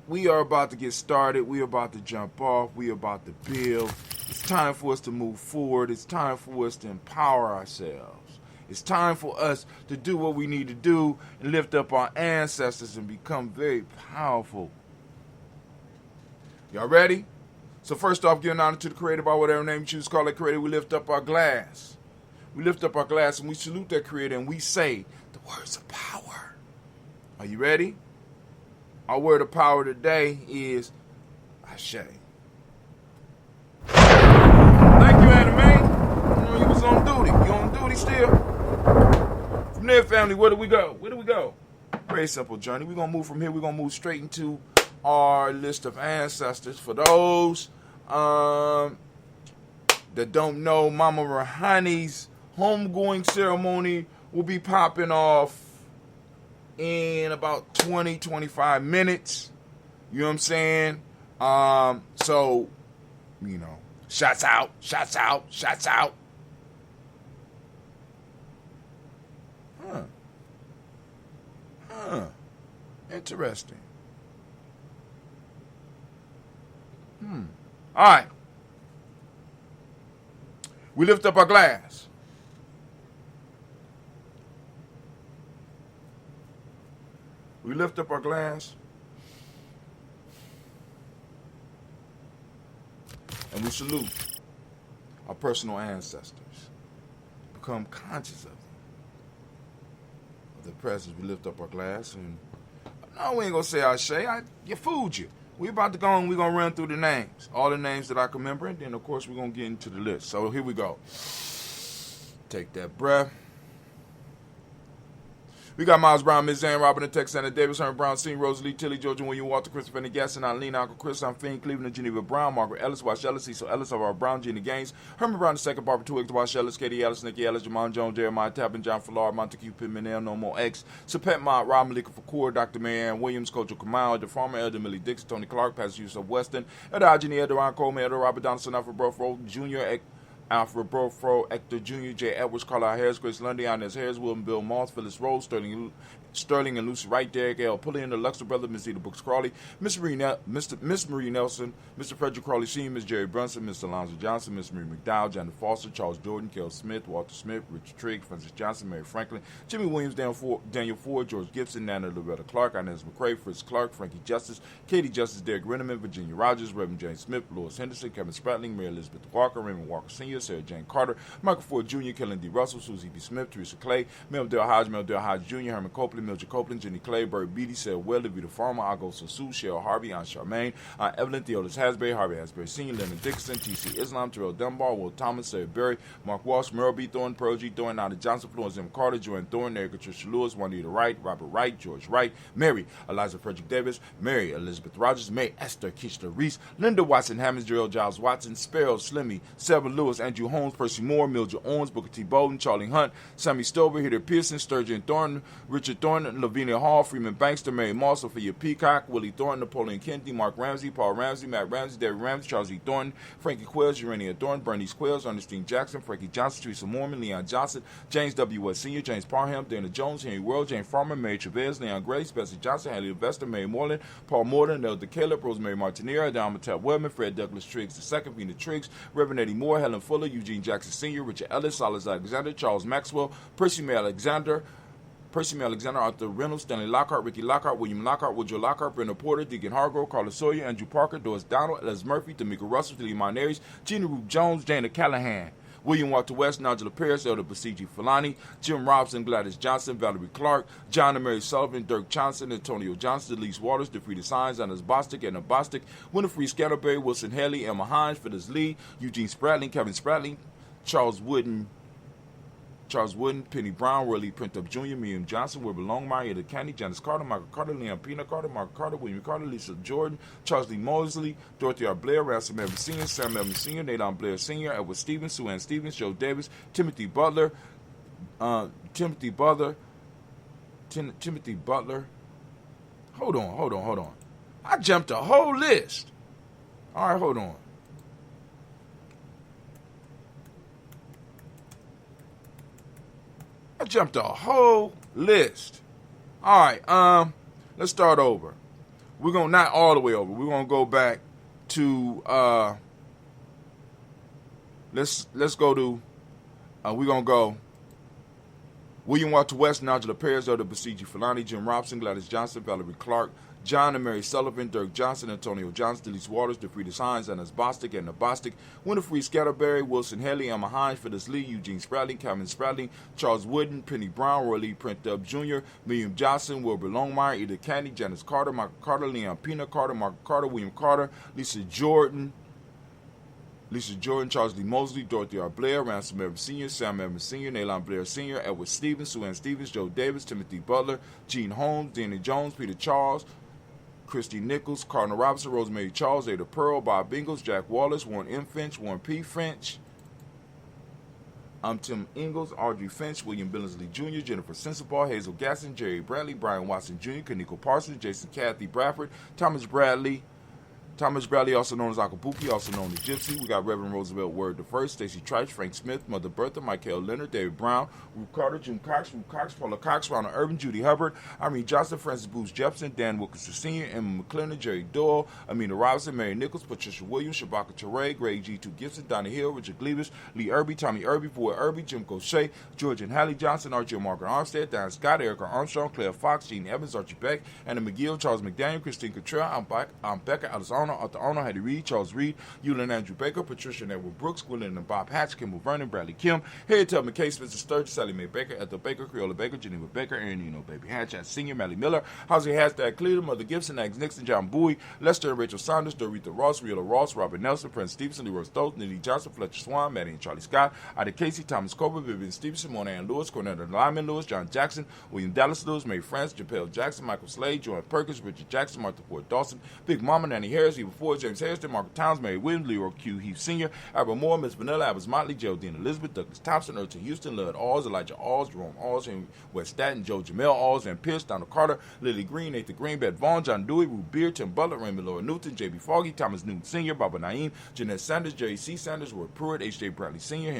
we are about to get started. We are about to jump off. We are about to build. It's time for us to move forward. It's time for us to empower ourselves. It's time for us to do what we need to do and lift up our ancestors and become very powerful. Y'all ready? So first off, giving honor to the Creator by whatever name you choose to call it Creator. We lift up our glass. We lift up our glass and we salute that Creator and we say the words of power. Are you ready? Our word of power today is Ashe. Thank you, Anime. I know you was on duty. You on duty still? From there, family, where do we go? Where do we go? Very simple journey. We're going to move from here. We're going to move straight into our list of ancestors. For those that don't know, Mama Rahani's homegoing ceremony will be popping off in about 20-25 minutes. You know what I'm saying? So, you know, shots out, shots out, shots out. Interesting. All right. We lift up our glass. We lift up our glass. And we salute our personal ancestors. Become conscious of them. Of their presence. We lift up our glass. And no, we ain't going to say Ashe. You fooled you. We about to go and we're going to run through the names. All the names that I can remember. And then, of course, we're going to get into the list. So here we go. Take that breath. We got Miles Brown, Ms. Ann, Robin, and Tex, Santa Davis, Herman Brown, Senior, Rosalie, Tilly, Georgia, William, Walter, Christopher, and Gasson, Eileen, Uncle Chris, I'm Fiend, Cleveland, Geneva Brown, Margaret Ellis, Wash Ellis, Cecil Ellis, of our Brown, Gina Gaines, Herman Brown II, Barbara Twiggs, Wash Ellis, Katie Ellis, Nikki Ellis, Jamon Jones, Jeremiah Tappan, John Fallard, Montague Pimenel, No More X, Sapet Mott, Rob Malika Fakour, Dr. Marianne Williams, Coach Kamal, the Farmer, Elder Millie Dixon, Tony Clark, Pastor Yusuf Weston, Elder Ajani, Elder Ron Coleman, Elder Robert Donaldson, Alfred Brofro, Jr., Alfred Brofro, Hector Jr., J. Edwards, Carlisle Harris, Grace Lundy, Inez Harris, William Bill Moss, Phyllis Rose, Sterling and Lucy Wright, Derek L. Pullian, the Luxor Brother, Miss Eda Brooks Crawley, Miss Marie Nelson, Mr. Frederick Crawley Sr., Miss Jerry Brunson, Mr. Alonzo Johnson, Miss Marie McDowell, Janet Foster, Charles Jordan, Kel Smith, Walter Smith, Richard Trigg, Francis Johnson, Mary Franklin, Jimmy Williams, Daniel Ford, George Gibson, Nana Loretta Clark, Inez McCrae, Fritz Clark, Frankie Justice, Katie Justice, Derek Renneman, Virginia Rogers, Reverend James Smith, Lois Henderson, Kevin Spratling, Mary Elizabeth Walker, Raymond Walker Sr., Sarah Jane Carter, Michael Ford Jr., Kellen D. Russell, Susie B. Smith, Teresa Clay, Mel Dale Hodge Jr., Herman Copeland, Mildred Copeland, Jenny Clay, Burt Beatty, Sarah Weather, Vita Farmer, Ago Sasu, Cheryl Harvey, Aunt Charmaine, Aunt Evelyn, Theodis Hasbury, Harvey Hasbury Sr., Leonard Dixon, T.C. Islam, Terrell Dunbar, Will Thomas, Sarah Berry, Mark Walsh, Merle B. Thorne, Pearl G. Thorne, Nada Johnson, Florence M. Carter, Joanne Thorne, Erica Tricia Lewis, Juanita Wright, Robert Wright, George Wright, Mary, Eliza Frederick Davis, Mary Elizabeth Rogers, May Esther Kishla Reese, Linda Watson, Hammonds, Gerald Giles Watson, Sparrow, Slimmy, Selva Lewis, Andrew Holmes, Percy Moore, Mildred Owens, Booker T. Bowden, Charlie Hunt, Sammy Stover, Hitter Pearson, Sturgeon Thornton, Richard Thornton, Lavinia Hall, Freeman Bankster, Mary Moss, Sophia Peacock, Willie Thornton, Napoleon Kennedy, Mark Ramsey, Paul Ramsey, Matt Ramsey, David Ramsey, Charles E. Thornton, Frankie Quills, Urania Thornton, Bernice Quills, Ernestine Jackson, Frankie Johnson, Teresa Mormon, Leon Johnson, James W. West Sr., James Parham, Dana Jones, Henry World, Jane Farmer, Mary Chavez, Leon Grace, Bessie Johnson, Haley Vester, Mary Moreland, Paul Morton, Elder Caleb, Rosemary Martinera, Don Mattel Webman, Fred Douglas Triggs II, Vina Triggs, Reverend Eddie Moore, Helen Fuller, Eugene Jackson Sr., Richard Ellis, Silas Alexander, Charles Maxwell, Percy May Alexander, Arthur Reynolds, Stanley Lockhart, Ricky Lockhart, William Lockhart, Woodrow Lockhart, Brenda Porter, Deacon Hargrove, Carla Sawyer, Andrew Parker, Doris Donald, Les Murphy, Tamika Russell, Tilly Monaries, Gina Rube Jones, Jana Callahan, William Walter West, Nigel Paris, Elder Basiji Falani, Jim Robson, Gladys Johnson, Valerie Clark, John and Mary Sullivan, Dirk Johnson, Antonio Johnson, Elise Waters, DeFrida Sines, Anna Bostic, Anna Bostic, Winifred Scatterberry, Wilson Haley, Emma Hines, Phyllis Lee, Eugene Spratling, Kevin Spratling, Charles Wooden, Penny Brown, Worley Printup Jr., Miriam Johnson, Wilbur Longmire, Eda Candy, Janice Carter, Michael Carter, Leon Pina Carter, Mark Carter, William Carter, Lisa Jordan, Charles Lee Mosley, Dorothy R. Blair, Ransom Evans Sr., Sam Evans Sr., Nadon Blair Sr., Edward Stevens, Sue Ann Stevens, Joe Davis, Timothy Butler, Hold on. I jumped a whole list. All right, hold on. I jumped a whole list. All right, let's start over. We're going to, not all the way over. We're going to go back to, let's go to, we're going to go William Walter West, Nigel Perez, Elder Basiji Fulani, Jim Robson, Gladys Johnson, Valerie Clark, John and Mary Sullivan, Dirk Johnson, Antonio Johnson, Delise Waters, DeFridas Hines, Anna Bostic, Edna Bostic, Winifred Scatterberry, Wilson Haley, Emma Hines, Phyllis Lee, Eugene Spradley, Calvin Spradley, Charles Wooden, Penny Brown, Roy Lee Print Dub Jr., William Johnson, Wilbur Longmire, Edith Candy, Janice Carter, Michael Carter, Leon Pina Carter, Margaret Carter, William Carter, Lisa Jordan, Charles Lee Mosley, Dorothy R. Blair, Ransom Evans Sr., Sam Evans Sr., Nalon Blair Sr., Edward Stevens, Sue Ann Stevens, Joe Davis, Timothy Butler, Gene Holmes, Danny Jones, Peter Charles, Christy Nichols, Cardinal Robinson, Rosemary Charles, Ada Pearl, Bob Bingles, Jack Wallace, Warren M. Finch, Warren P. Finch, Tim Ingalls, Audrey Finch, William Billingsley Jr., Jennifer Sensabaugh, Hazel Gasson, Jerry Bradley, Brian Watson Jr., Kaniko Parsons, Jason Kathy Bradford, Thomas Bradley, also known as Akabuki, also known as Gypsy. We got Reverend Roosevelt Word I, Stacey Trice, Frank Smith, Mother Bertha, Michael Leonard, David Brown, Ruth Carter, Jim Cox, Paula Cox, Ronald Urban, Judy Hubbard, Irene Johnson, Francis Booth Jepson, Dan Wilkinson Sr., Emma McClendon, Jerry Doyle, Amina Robinson, Mary Nichols, Patricia Williams, Shabaka Teray, Greg G2 Gibson, Donna Hill, Richard Gleavis, Lee Irby, Tommy Irby, Boy Irby, Jim Gaucher, George and Hallie Johnson, Archie Margaret Armstead, Dan Scott, Erica Armstrong, Claire Fox, Gene Evans, Archie Beck, Anna McGill, Charles McDaniel, Christine Cottrell, I'm Becca, Alice Arnold, Arthur Arnold, Hattie Reed, Charles Reed, Eulin Andrew Baker, Patricia and Edward Brooks, Gwendolyn and Bob Hatch, Kimball Vernon, Bradley Kim, Harriet Tubman Case, Spencer Sturgis, Sally Mae Baker, Ethel Baker, Creola Baker, Geneva Baker, Aaron Eno, Baby Hatch, Senior, Mally Miller, Housie Hashtag Cleveland, Mother Gibson, Agnes Nixon, John Bowie, Lester and Rachel Saunders, Dorita Ross, Riola Ross, Robert Nelson, Prince Stevenson, Leroy Stoltz, Nidhi Johnson, Fletcher Swan, Maddie and Charlie Scott, Ida Casey, Thomas Cobra, Vivian Stevenson, Mona Ann Lewis, Cornetta Lyman Lewis, John Jackson, William Dallas Lewis, Mary France, Japel Jackson, Michael Slade, Joanne Perkins, Richard Jackson, Martha Ford Dawson, Big Mama, Nanny Harris, Eva Ford, James Harrison, Margaret Towns, Mary Williams, Leroy Q. Heath Sr., Albert Moore, Miss Vanilla, Albert Motley, Geraldine Elizabeth, Douglas Thompson, Urton Houston, Lud Alls, Elijah Alls, Jerome Alls, Henry West Staten, Joe Jamel Alls, and Pierce, Donald Carter, Lily Green, Nathan Green, Beth Vaughn, John Dewey, Ruth Beard, Tim Butler, Raymond Laura Newton, J.B. Foggy, Thomas Newton Sr., Baba Naeem, Jeanette Sanders, Jerry C. Sanders, Roy Pruitt, H.J. Bradley Sr.,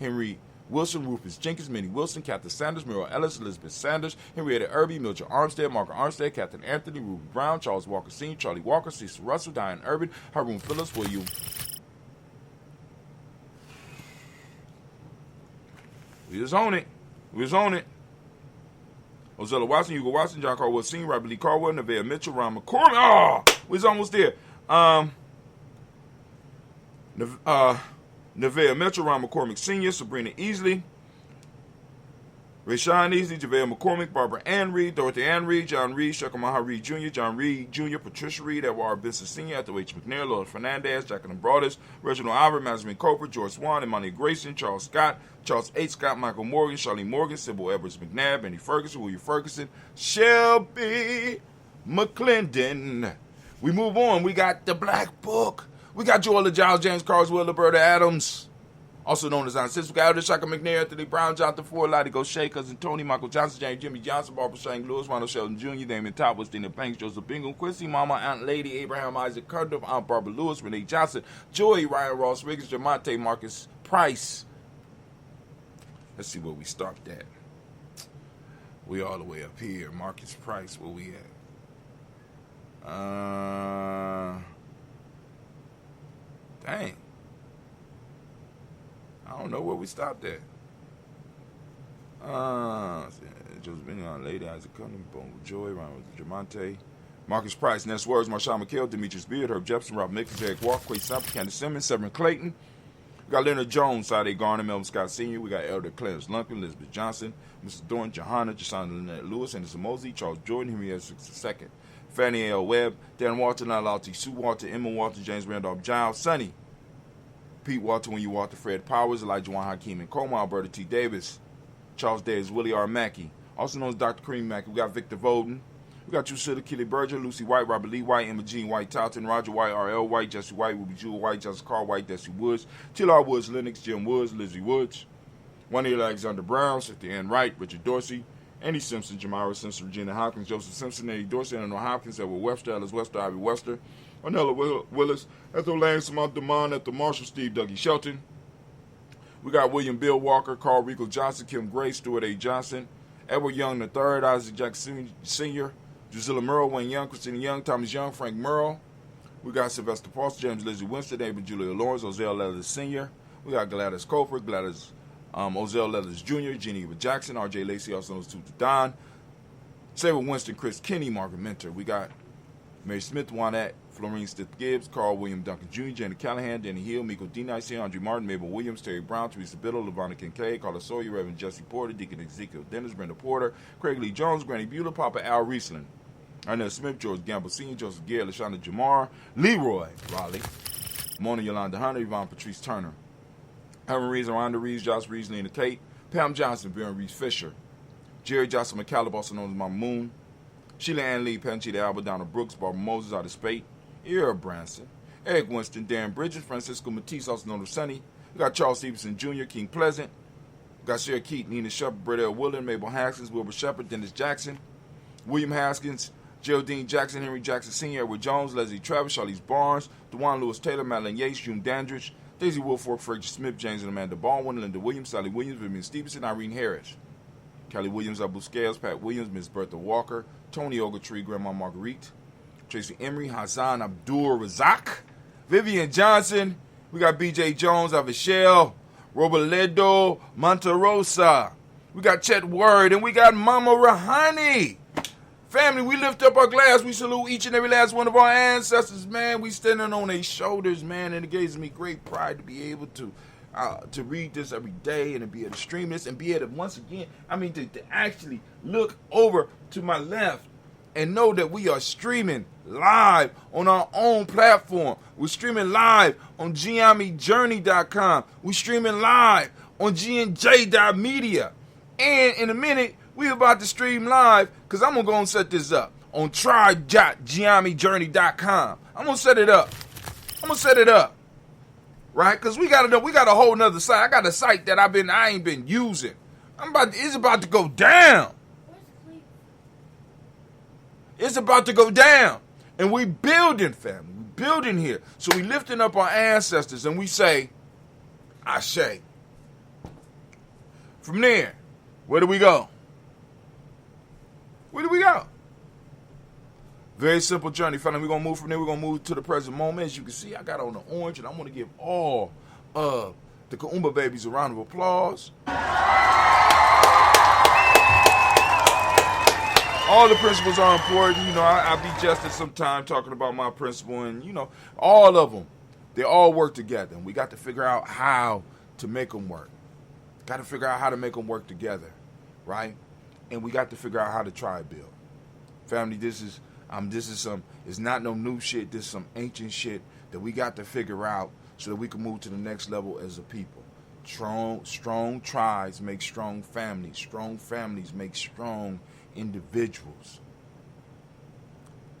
Henry Wilson, Rufus Jenkins, Minnie Wilson, Catherine Sanders, Muriel Ellis, Elizabeth Sanders, Henrietta Irby, Mildred Armstead, Margaret Armstead, Catherine Anthony, Ruby Brown, Charles Walker Sr., Charlie Walker, Cecil Russell, Diane Urban, Haroon Phillips, William. We was on it. Ozella Watson, Hugo Watson, John Carwell Sr., Robert Lee Carwell, Nevaeh Mitchell, Ron McCormick. Oh, we was almost there. Nevaeh Mitchell, Ron McCormick Sr., Sabrina Easley, Rayshawn Easley, JaVale McCormick, Barbara Ann Reed, Dorothy Ann Reed, John Reed, Shekamaha Reed Jr., John Reed Jr., Patricia Reed, Edward R. Benson Sr., Ethel H. McNair, Lois Fernandez, Jacqueline Broadus, Reginald Albert, Mazeline Cooper, George Swan, Imani Grayson, Charles Scott, Charles H. Scott, Michael Morgan, Charlene Morgan, Sybil Edwards McNabb, Benny Ferguson, William Ferguson, Shelby McClendon. We move on. We got the Black Book. We got Joella Giles, James Carswell, Roberta Adams, also known as Aunt Sis. We got Elder Shaka McNair, Anthony Brown, Jonathan Ford, Lottie Gaucher, Cousin Tony, Michael Johnson, James Jimmy Johnson, Barbara Shane Lewis, Ronald Sheldon Jr., Damon Top, Dina Banks, Joseph Bingham, Quincy Mama, Aunt Lady, Abraham Isaac Cundiff, Aunt Barbara Lewis, Renee Johnson, Joey, Ryan Ross Riggins, Jamonte Marcus Price. Let's see where we stopped at. We all the way up here. Marcus Price, where we at? Dang. I don't know where we stopped at. Joseph Bingham, Lady Isaac Cunningham, Bone with Joy, Ryan with Jamonte, Marcus Price, Ness Words, Marshawn McHale, Demetrius Beard, Herb Jepson, Rob Mickens, Eric Walker, Quay Sample, Candace Simmons, Severin Clayton. We got Leonard Jones, Sade Garner, Melvin Scott Sr. We got Elder Clarence Lumpkin, Elizabeth Johnson, Mrs. Thornton, Johanna, Jasana Lynette Lewis, Anderson Mosey, Charles Jordan, Henry S. II, Fannie L. Webb, Dan Walter, Nalauti, Sue Walter, Emma Walter, James Randolph Giles, Sonny, Pete Walter, When You Walter, Fred Powers, Elijah Juan Hakeem and Coma, Alberta T. Davis, Charles Davis, Willie R. Mackey, also known as Dr. Kareem Mackey. We got Victor Voden. We got Drusilla Kitty Berger, Lucy White, Robert Lee White, Emma Jean White, Talton, Roger White, R.L. White, Jesse White, Ruby Jewel White, Jessica Carr White, Desi Woods, T.L.R. Woods, Lennox, Jim Woods, Lizzie Woods, Juanita Alexander Brown, Cynthia Ann Wright, Richard Dorsey, Andy Simpson, Jamira Simpson, Regina Hopkins, Joseph Simpson, Eddie Dorsey, Eleanor Hopkins, Edward Webster, Alice Webster, Ivy Webster, Ornella Willis, Ethel Lang, Samantha Demond, Ethel Marshall, Steve Dougie Shelton. We got William Bill Walker, Carl Rico Johnson, Kim Gray, Stuart A. Johnson, Edward Young III, Isaac Jackson Sr., Drusilla Merle, Wayne Young, Christina Young, Thomas Young, Frank Merle. We got Sylvester Foster, James Lizzie Winston, David Julia Lawrence, Ozell Leathers Sr. We got Gladys Colford, Gladys Ozell Leathers Jr., Geneva Jackson, R.J. Lacey, also known as Tutu Don, Sarah Winston, Chris Kinney, Margaret Mentor. We got Mary Smith, Juanette, Florine Stith Gibbs, Carl William Duncan Jr., Janet Callahan, Danny Hill, Miko D. Nice, Andre Martin, Mabel Williams, Terry Brown, Teresa Biddle, Lavonna Kincaid, Carla Sawyer, Reverend Jesse Porter, Deacon Ezekiel Dennis, Brenda Porter, Craig Lee Jones, Granny Bueller, Papa Al Riesling, Arnett Smith, George Gamble Sr., Joseph Gare, LaShonda Jamar, Leroy Raleigh, Mona Yolanda Hunter, Yvonne Patrice Turner, Herman Reeves, Rhonda Reeves, Josh Reeves, Lena Tate, Pam Johnson, Baron Reeves Fisher, Jerry Johnson McCallum, also known as Mama Moon, Sheila Ann Lee, Panchita Alba, Donna Brooks, Barbara Moses out of Spate, Earl Branson, Eric Winston, Darren Bridges, Francisco Matisse, also known as Sonny. We got Charles Stevenson Jr., King Pleasant. We got Sherry Keaton, Nina Shepard, Brett L. Willard, Mabel Haskins, Wilbur Shepard, Dennis Jackson, William Haskins, Geraldine Jackson, Henry Jackson Sr., Edward Jones, Leslie Travis, Charlize Barnes, DeJuan Lewis Taylor, Madeline Yates, June Dandridge, Daisy Woolfolk, Frederick Smith, James and Amanda Baldwin, Linda Williams, Sally Williams, Vivian Stevenson, Irene Harris, Kelly Williams, Abu Scales, Pat Williams, Miss Bertha Walker, Tony Ogletree, Grandma Marguerite, Tracy Emery, Hassan Abdul Razak, Vivian Johnson. We got B.J. Jones, Avishel, Robledo, Monterosa. We got Chet Word, and we got Mama Rahani. Family, we lift up our glass. We salute each and every last one of our ancestors, man. We standing on their shoulders, man, and it gives me great pride to be able to read this every day and to be able to stream this and be able to, once again, to actually look over to my left and know that we are streaming live on our own platform. We're streaming live on Gye-Nyame.com. We're streaming live on GNJ.media. And in a minute, we're about to stream live because I'm going to go and set this up on try.Gye-Nyame.com. I'm going to set it up. Right? Because we got a whole nother site. I got a site that I ain't been using. It's about to go down. It's about to go down. And we building, family. We building here. So we lifting up our ancestors and we say, Ashe. From there, where do we go? Where do we go? Very simple journey, family. We're going to move from there. We're going to move to the present moment. As you can see, I got on the orange, and I want to give all of the Kuumba babies a round of applause. All the principles are important. You know, I be just at some time talking about my principle, and, you know, all of them, they all work together. And we got to figure out how to make them work. Got to figure out how to make them work together, right? And we got to figure out how to try build. Family, this is it's not no new shit. This is some ancient shit that we got to figure out so that we can move to the next level as a people. Strong tribes make strong families. Strong families make strong individuals.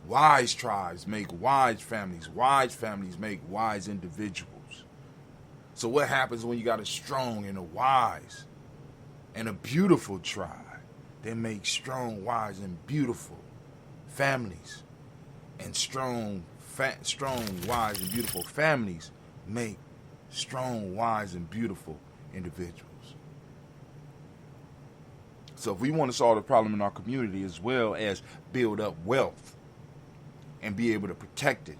Wise tribes make wise families. Wise families make wise individuals. So what happens when you got a strong and a wise and a beautiful tribe? They make strong, wise, and beautiful families. And strong, wise, and beautiful families make strong, wise, and beautiful individuals. So if we want to solve the problem in our community as well as build up wealth and be able to protect it,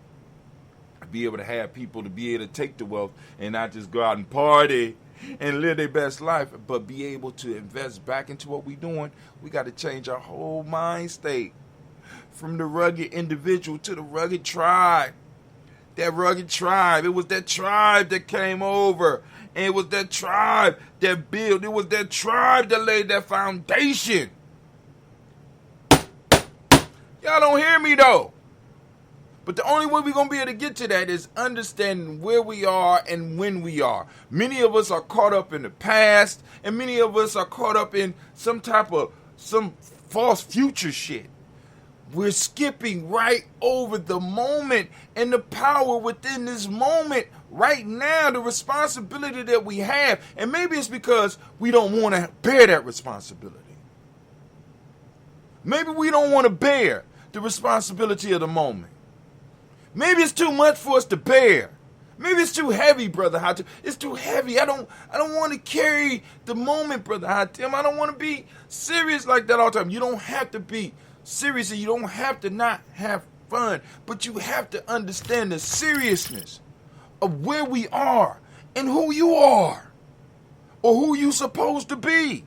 be able to have people to be able to take the wealth and not just go out and party and live their best life, but be able to invest back into what we're doing, we got to change our whole mind state from the rugged individual to the rugged tribe. That rugged tribe, it was that tribe that came over, and it was that tribe that built, it was that tribe that laid that foundation. Y'all don't hear me though. But the only way we're going to be able to get to that is understanding where we are and when we are. Many of us are caught up in the past, and many of us are caught up in some false future shit. We're skipping right over the moment and the power within this moment right now, the responsibility that we have. And maybe it's because we don't want to bear that responsibility. Maybe we don't want to bear the responsibility of the moment. Maybe it's too much for us to bear. Maybe it's too heavy, Brother Hatim. It's too heavy. I don't want to carry the moment, Brother Hatim. I don't want to be serious like that all the time. You don't have to be serious, and you don't have to not have fun. But you have to understand the seriousness of where we are and who you are or who you supposed to be.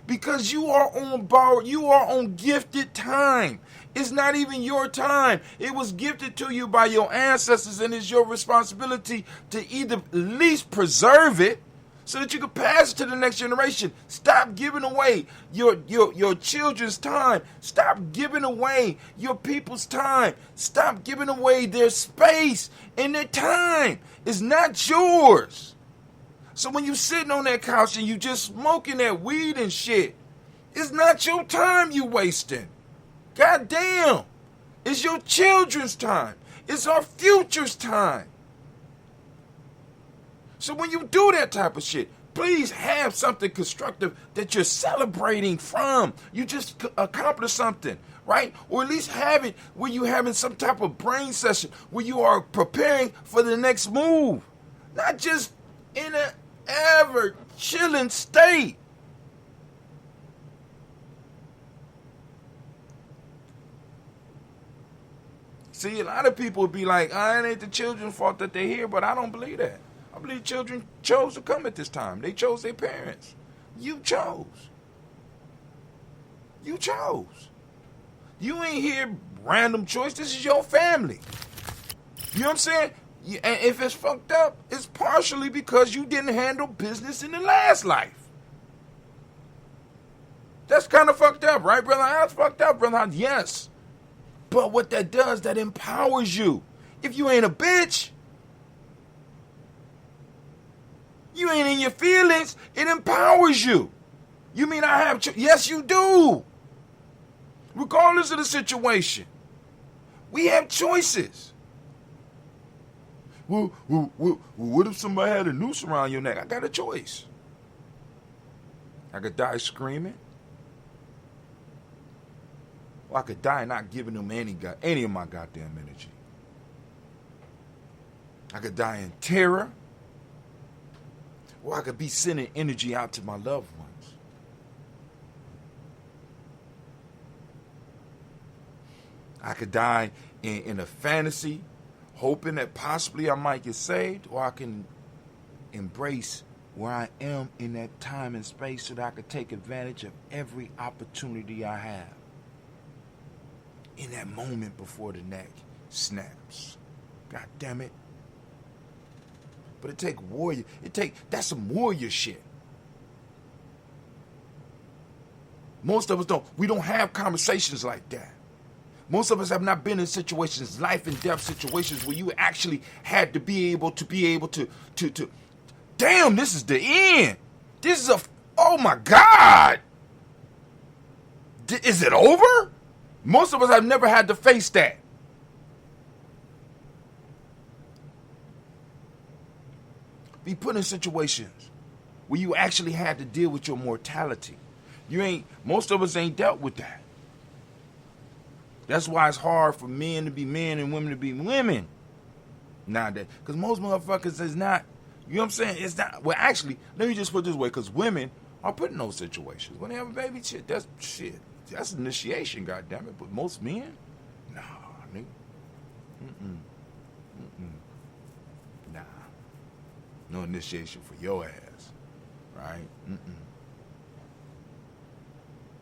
Because you are on borrowed, you are on gifted time. It's not even your time. It was gifted to you by your ancestors, and it's your responsibility to either at least preserve it so that you can pass it to the next generation. Stop giving away your children's time. Stop giving away your people's time. Stop giving away their space and their time. It's not yours. So when you sitting on that couch and you just smoking that weed and shit, it's not your time you wasting. God damn. It's your children's time. It's our future's time. So when you do that type of shit, please have something constructive that you're celebrating from. You just accomplished something, right? Or at least have it where you're having some type of brain session where you are preparing for the next move. Not just in an ever chilling state. See, a lot of people would be like, it ain't the children's fault that they're here, but I don't believe that. I believe children chose to come at this time. They chose their parents. You chose. You chose. You ain't here random choice. This is your family. You know what I'm saying? And if it's fucked up, it's partially because you didn't handle business in the last life. That's kind of fucked up, right, brother? That's fucked up, brother. Yes. But what that does, that empowers you. If you ain't a bitch, you ain't in your feelings, it empowers you. You mean I have... Yes, you do. Regardless of the situation. We have choices. Well, what if somebody had a noose around your neck? I got a choice. I could die screaming. Or I could die not giving them any of my goddamn energy. I could die in terror. Or I could be sending energy out to my loved ones. I could die in a fantasy, hoping that possibly I might get saved, or I can embrace where I am in that time and space so that I could take advantage of every opportunity I have in that moment before the neck snaps. God damn it. But it take warrior. That's some warrior shit. Most of us don't. We don't have conversations like that. Most of us have not been in situations, life and death situations, where you actually had to be able to damn, this is the end. This is oh my God. Is it over? Most of us have never had to face that. Be put in situations where you actually had to deal with your mortality. Most of us ain't dealt with that. That's why it's hard for men to be men and women to be women nowadays. Because most motherfuckers is not, you know what I'm saying? It's not, well, actually, let me just put it this way, because women are put in those situations. When they have a baby, that's initiation, goddammit. But most men, nah, nigga. Nah. No initiation for your ass, right?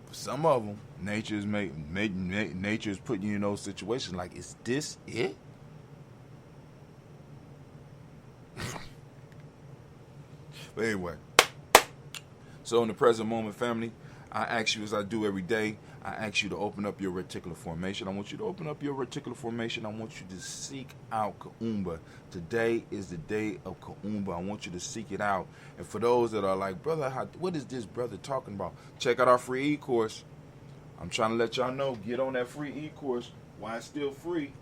For some of them, nature is putting you in those situations like, is this it? But anyway, so in the present moment, family, I ask you, as I do every day, I ask you to open up your reticular formation. I want you to open up your reticular formation. I want you to seek out Kuumba. Today is the day of Kuumba. I want you to seek it out. And for those that are like, brother, what is this brother talking about? Check out our free e-course. I'm trying to let y'all know, get on that free e-course while it's still free.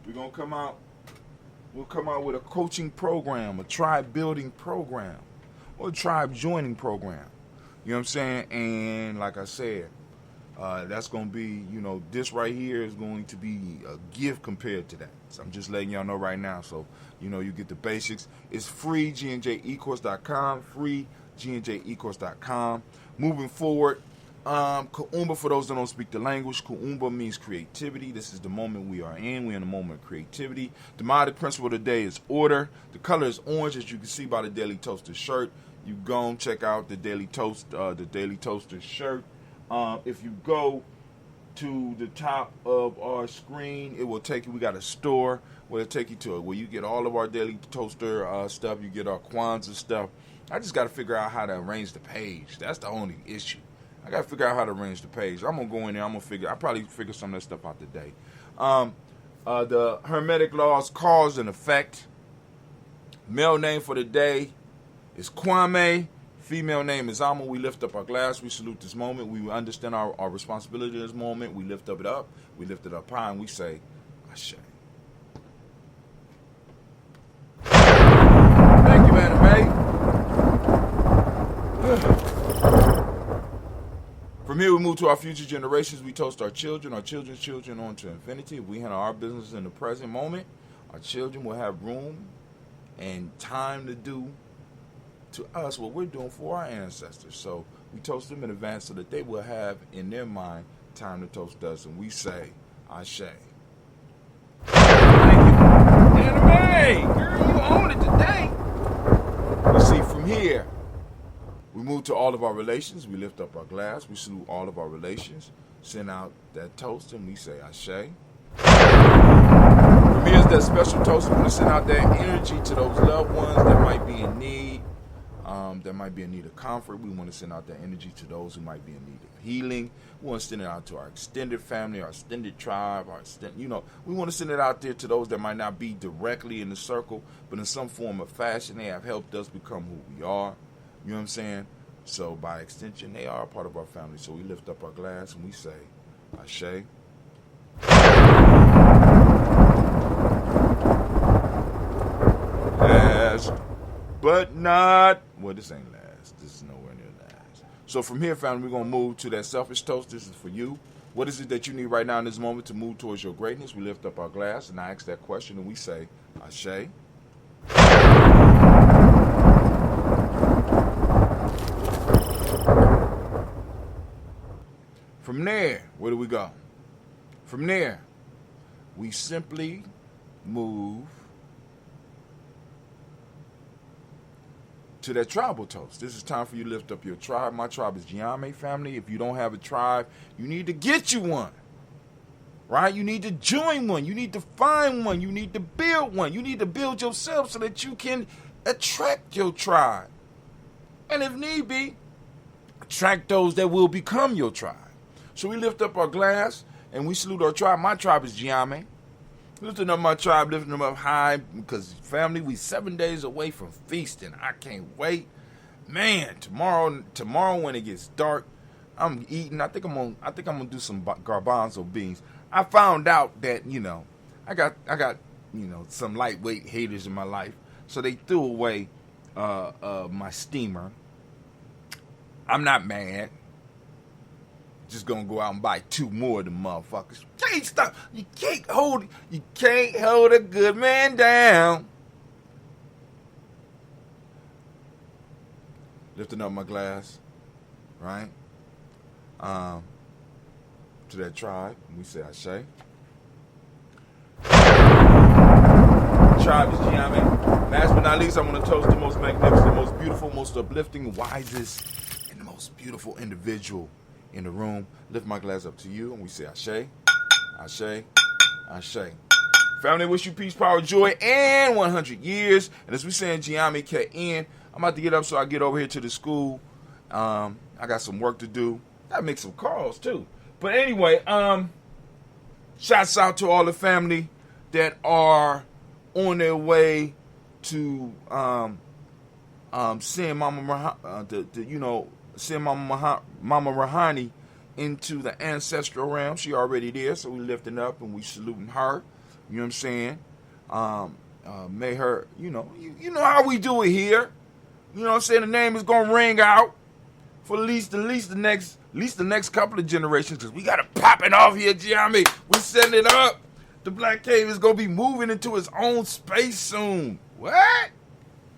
We're going to come out we'll come out with a coaching program, a tribe building program, or a tribe joining program. You know what I'm saying? And like I said, that's going to be, this right here is going to be a gift compared to that. So I'm just letting y'all know right now. So, you get the basics. It's free, GNJeCourse.com, free, GNJeCourse.com. Moving forward, Kuumba, for those that don't speak the language, Kuumba means creativity. This is the moment we are in. We're in the moment of creativity. The demonic principle of the day is order. The color is orange, as you can see by the Daily Toaster shirt. You go and check out the Daily Toaster shirt. If you go to the top of our screen, it will take you. We got a store where it'll take you to it, where you get all of our Daily Toaster stuff. You get our Kwanzaa stuff. I just got to figure out how to arrange the page. That's the only issue. I got to figure out how to arrange the page. I'm going to go in there. I'll probably figure some of that stuff out today. The Hermetic laws, cause and effect. Male name for the day is Kwame. Female name is Alma. We lift up our glass. We salute this moment. We understand our responsibility in this moment. We lift it up. We lift it up high, and we say, Ashe. Thank you, Anime. From here, we move to our future generations. We toast our children's children on to infinity. If we handle our business in the present moment, our children will have room and time to do to us what we're doing for our ancestors. So we toast them in advance so that they will have in their mind time to toast us. And we say, Ashe. Thank you. Anime! Girl, you own it today. You see, from here, we move to all of our relations. We lift up our glass. We salute all of our relations. Send out that toast and we say, Ashe. From here is that special toast. We want to send out that energy to those loved ones that might be in need. That might be in need of comfort. We want to send out that energy to those who might be in need of healing. We want to send it out to our extended family, our extended tribe, we want to send it out there to those that might not be directly in the circle, but in some form or fashion, they have helped us become who we are. You know what I'm saying? So by extension, they are a part of our family. So we lift up our glass and we say, Ashe. Last but not, well, this ain't last. This is nowhere near last. So from here, family, we're going to move to that selfish toast. This is for you. What is it that you need right now in this moment to move towards your greatness? We lift up our glass and I ask that question and we say, Ashe. From there, where do we go? From there, we simply move to that tribal toast. This is time for you to lift up your tribe. My tribe is Gye-Nyame, family. If you don't have a tribe, you need to get you one. Right? You need to join one. You need to find one. You need to build one. You need to build yourself so that you can attract your tribe. And if need be, attract those that will become your tribe. So we lift up our glass and we salute our tribe. My tribe is Gye-Nyame. Lifting up my tribe, lifting them up high, because family, we 7 days away from feasting. I can't wait. Man, tomorrow when it gets dark, I'm eating. I think I'm gonna do some garbanzo beans. I found out that, I got some lightweight haters in my life. So they threw away my steamer. I'm not mad. Just gonna go out and buy 2 more of them motherfuckers. Can't stop. You can't hold a good man down. Lifting up my glass, right? To that tribe, we say Ashe. Tribe is Gye-Nyame. Last but not least, I want to toast the most magnificent, most beautiful, most uplifting, wisest, and the most beautiful individual in the room. Lift my glass up to you and we say Ashe, Ashe, Ashe. Family, wish you peace, power, joy, and 100 years. And as we say in Gye-Nyame KN, I'm about to get up so I get over here to the school. I got some work to do. Gotta make some calls too. But anyway, shouts out to all the family that are on their way to send Mama Rahani into the ancestral realm. She already there, so we lifting up and we saluting her. You know what I'm saying? may her, you know how we do it here. You know what I'm saying? The name is gonna ring out for at least the next couple of generations, because we got it popping off here, Gye-Nyame. We setting it up. The Black Cave is gonna be moving into its own space soon. What?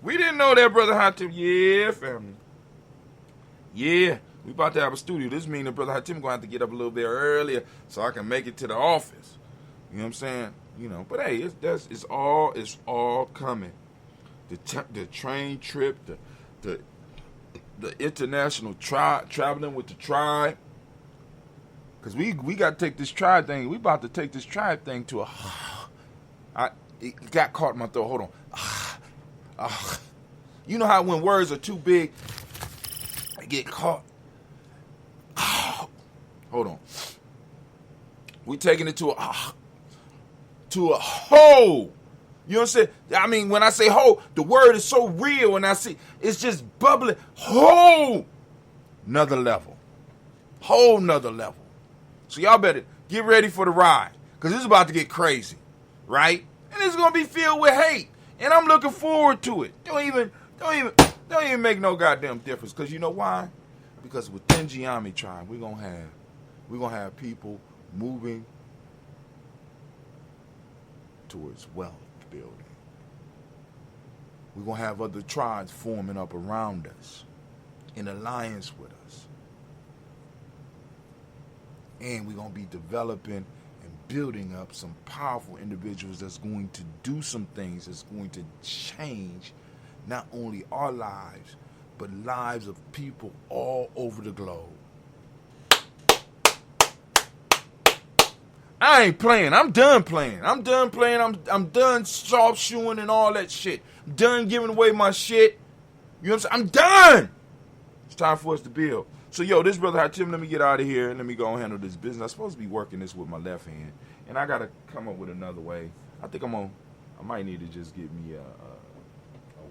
We didn't know that, Brother Hatim. Yeah, family. Yeah, we about to have a studio. This means that Brother Hatim gonna have to get up a little bit earlier so I can make it to the office. You know what I'm saying? You know, but hey, it's all coming. The train trip, the international traveling with the tribe. Cause we got to take this tribe thing. We about to take this tribe thing to it got caught in my throat. Hold on. You know how when words are too big, they get caught. Hold on. We taking it to a whole. You know what I'm saying? I mean, when I say whole, the word is so real, and I see it's just bubbling. Whole nother level. Whole nother level. So y'all better get ready for the ride, because it's about to get crazy, right? And it's gonna be filled with hate, and I'm looking forward to it. Don't even make no goddamn difference, because you know why? Because within Gye-Nyame tribe, we're gonna have people moving towards wealth building. We're gonna have other tribes forming up around us, in alliance with us. And we're going to be developing and building up some powerful individuals that's going to do some things that's going to change not only our lives, but lives of people all over the globe. I ain't playing. I'm done playing. I'm done sharpshooting and all that shit. I'm done giving away my shit. You know what I'm saying? I'm done. It's time for us to build. So, yo, this brother Hatim, let me get out of here and let me go and handle this business. I'm supposed to be working this with my left hand, and I got to come up with another way. I think I might need to just get me a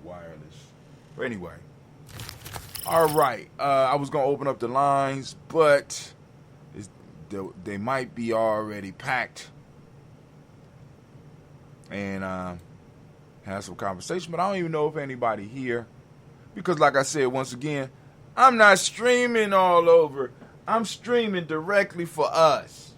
wireless. But anyway, all right. I was going to open up the lines, but they might be already packed and have some conversation, but I don't even know if anybody here, because like I said, once again, I'm not streaming all over. I'm streaming directly for us.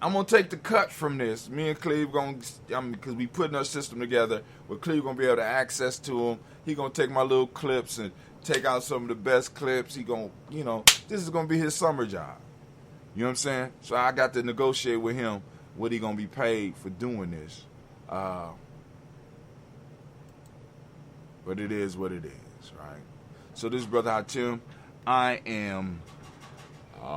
I'm going to take the cut from this. Me and Cleve because we putting our system together, where Cleve going to be able to access to them. He going to take my little clips and take out some of the best clips. He going to, this is going to be his summer job. You know what I'm saying? So I got to negotiate with him what he going to be paid for doing this. But it is what it is, right? So this brother Hatim, I am out.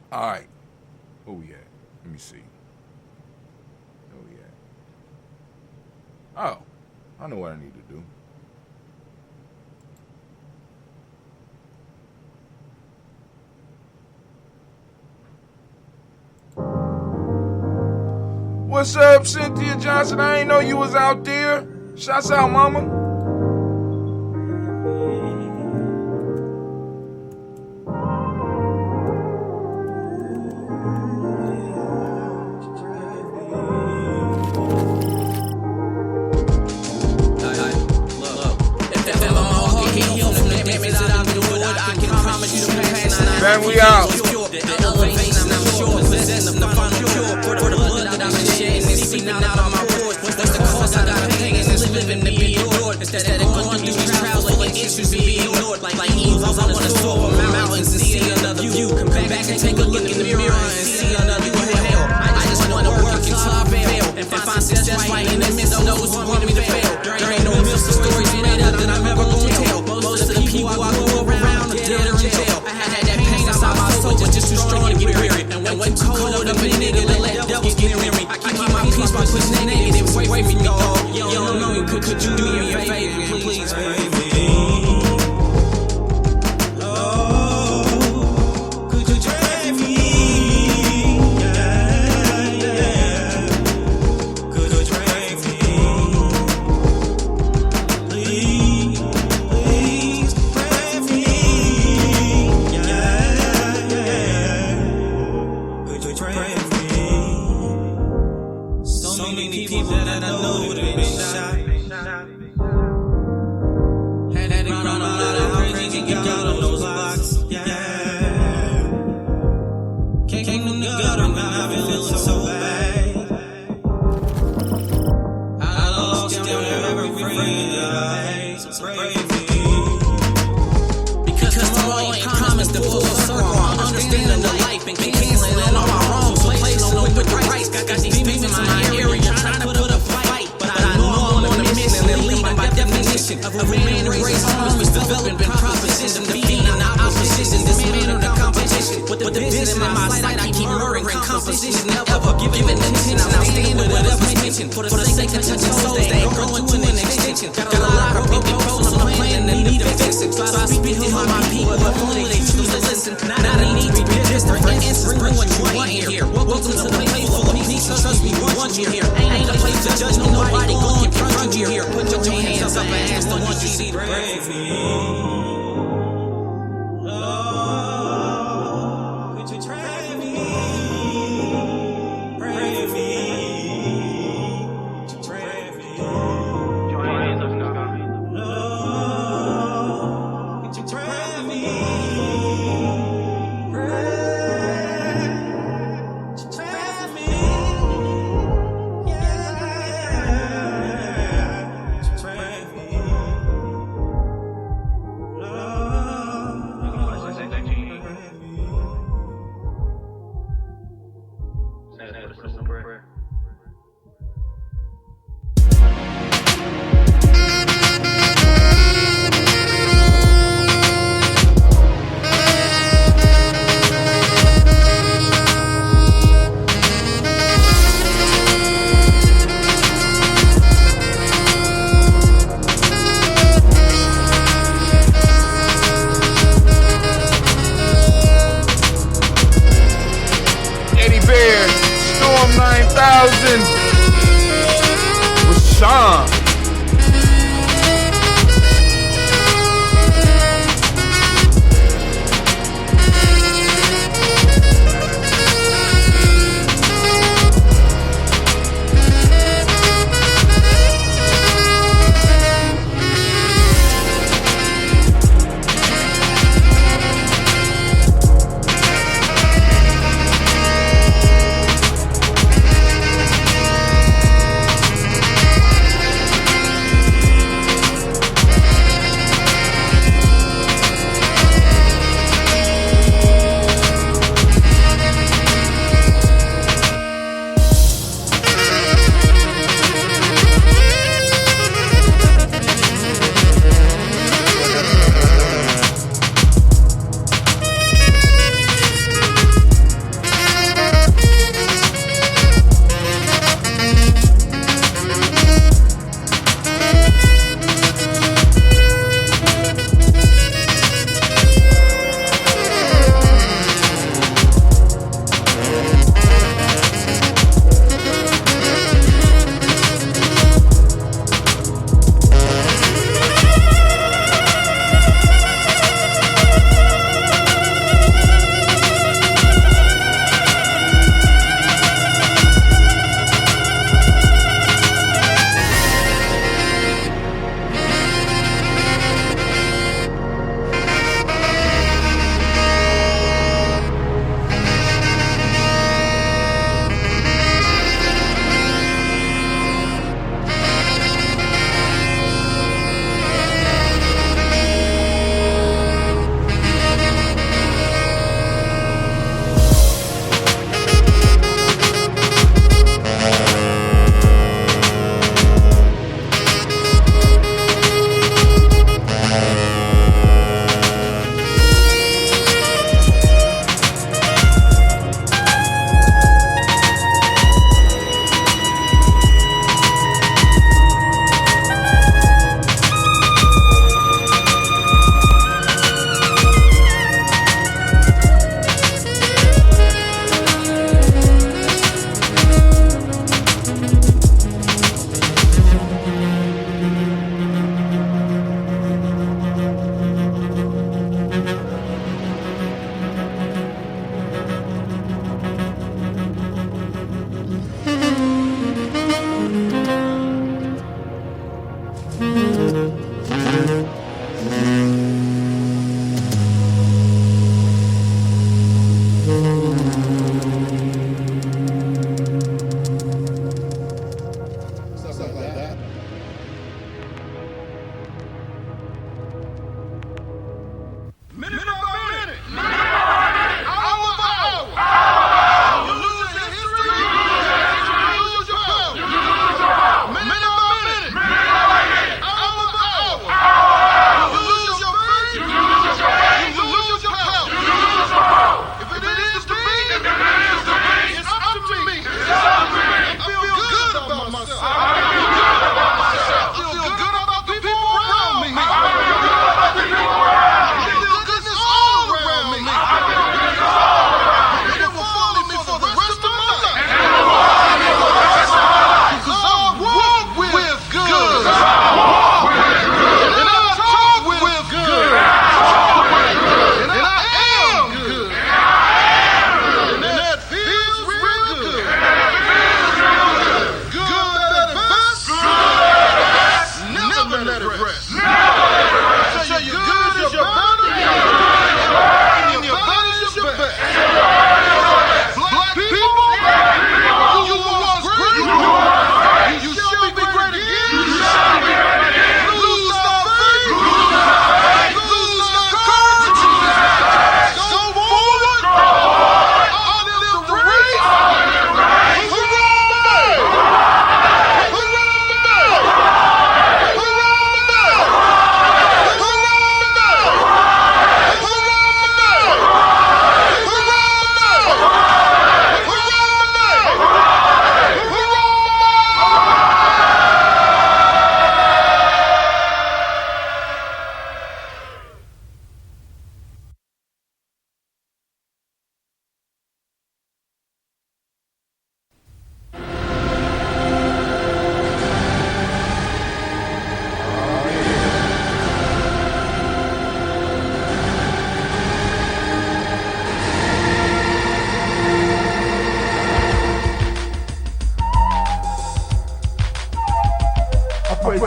All right. Oh yeah. Let me see. Oh yeah. Oh, I know what I need to do. What's up, Cynthia Johnson? I ain't know you was out there. Shouts out, mama. Man, we out. Out on my porch. What's the cost I gotta pay in this living to be adored? Instead of going through these trials like issues be ignored. Like evils, I wanna soar from mountains and see another view. Come back and take a look in the mirror and see another view of hell. I just wanna work until I fail and find success right in the midst of those who want me to fail. There ain't no millions of stories made up that I'm ever gonna tell. Most of the people I go around are dead or in jail. I had that pain inside my soul, but just too strong to get weary. And when too cold up in it, let devils get near me. I keep my peace by pushing that negative away from me, dog. You don't know me, could you do me a favor, please, baby? Oh, could you drive me? Yeah. Could you drive me? Please, drive me. Yeah. of man raised armies, developing proposition, defeating opposition, dismantling the competition. With the vision in my sight, I keep murdering composition, never giving attention. I'm standing with whatever's mentioned for the sake of touching souls that ain't growing to an extension. Got a lot of broken pros on the plan and need a fixing. So I speak to my people, but only they choose to listen. Not a need to be different. For instance, bring what you want here. Welcome to the place full of peace. Trust me, want you here. Ain't a place to judge nobody going in front of you here. Put your hands up and ask the one you see to pray for you. with Sean.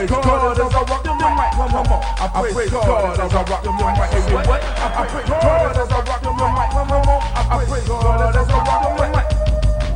praise God as I rock the mic. Come on. I praise God as I rock the mic. Say what? I praise God as I rock the mic. Come on. I praise God as I rock the mic.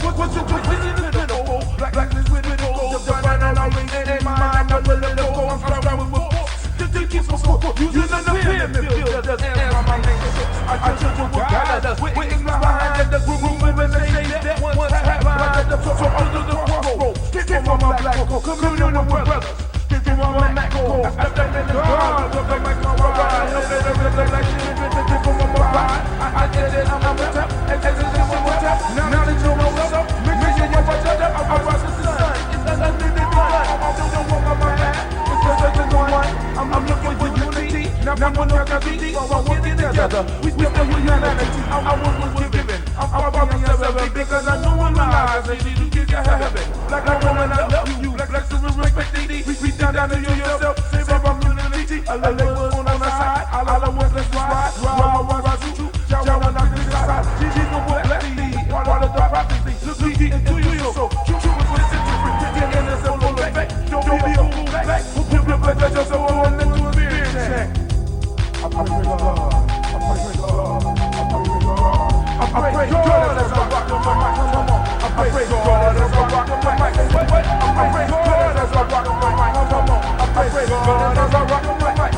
What you twisting in the middle? Black is with it all. The divine and I'm in mind. I'm with the go. I'm starting with force. The keeps my score. Using the pyramid builders and my name. I tell you what God does. Wait is behind the groove and they say that once happened. So under the crossroads. Get from my black hole. Communion with brothers. Get from my Mac hole. After that, the God of the mic, my ride. No better recollection. Get from my ride. I did it. I'm on the top. And this is on the top. Now that you know what's up. Make sure you watch it up. I rise to the sun. It's an unlimited gun. I'm on the one on my back. It's the second one. I'm looking for unity. Now when no gravity, we're working together. We still with humanity. I was given. I'm about myself because I know in my eyes that you get to heaven. Like a woman, I love you. Like to respect thee. Reach down to yourself. Save our community. I love you on the side. I love what's let's ride. Ride you. Y'all wanna knock this side. Jesus will bless thee. Part of the prophecy. Look into you. So true is what it's different. And it's a full effect. Don't be a fool back. Put yourself on into a spirit check. I praise God. I praise God. I praise God as I rock the mic. Come on. I praise God as I rock the mic. What? I praise God as I rock the mic. Come on. I praise God as I rock the mic.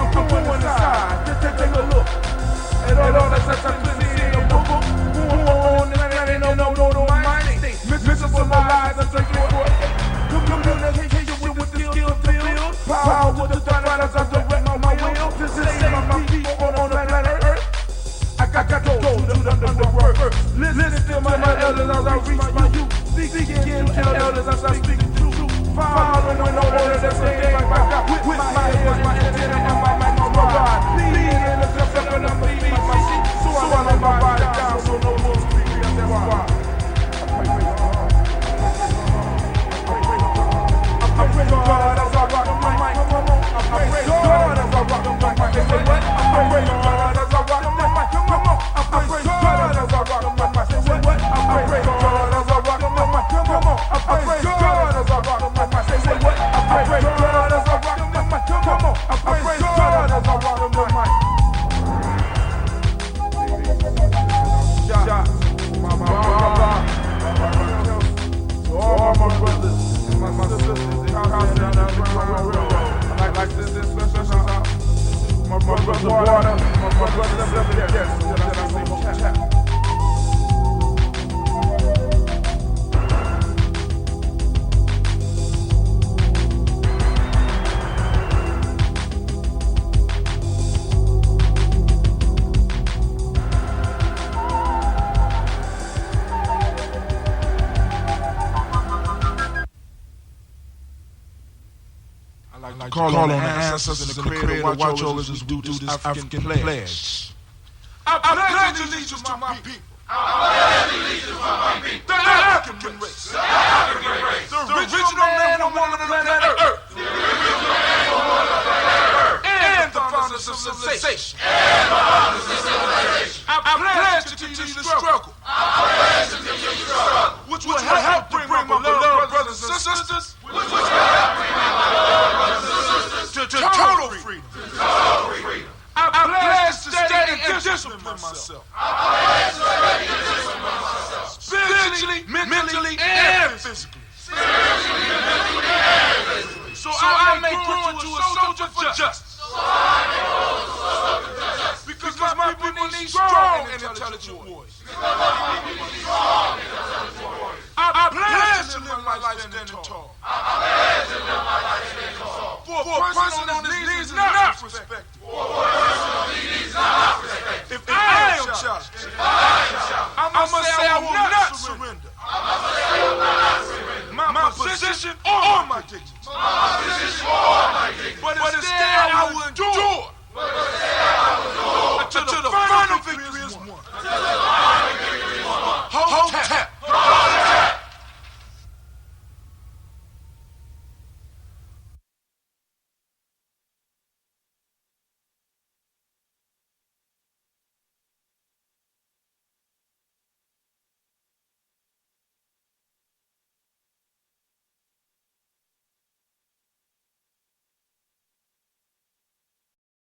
I'm going inside. Just take a look at all the such I see in the book. Who on and ain't no mind state. Miserable lies and take it for communication with the skill to build. Power with the thought as I direct my will. To save my people on the planet Earth. I got to go to the underworld first. Listen to my elders as I reach my youth. Speaking to elders as I speak the truth. Following no order that's saying like my God. With my ears, my antenna, and my mic, my ride. Leading in the cup and I'm leading my seat. So I let my body down so no more speaking. That's why. I praise God as I rock the mic. I praise God as I rock the mic. Say what? I praise God as I rock the mic. Come on. I praise God as I rock the mic. Say what? I praise God as I rock the mic. Come on. I praise God as I rock the mic. Say what? I praise God as I rock the mic. Come on. I praise God as I rock the mic. To all my brothers and my sisters, they come down the Crown Railroad. Like this special shout out. My brother Water, my brother up there. Yes, so that I say chat. Call on the ancestors and the Creator, watch over us as we do this African pledge. I pledge allegiance to my people. I pledge allegiance to my people. The African race. The original man and woman of planet Earth. And the founders of civilization. I pledge to continue the struggle. Which will help bring my beloved brothers and sisters. To total freedom. I pledge to study and discipline myself. Spiritually, mentally, and physically. So I may grow into a soldier for justice. Because my people need strong and intelligent warriors. I pledge to live my life standing tall. For a person on his knees is not respected. If I am challenged,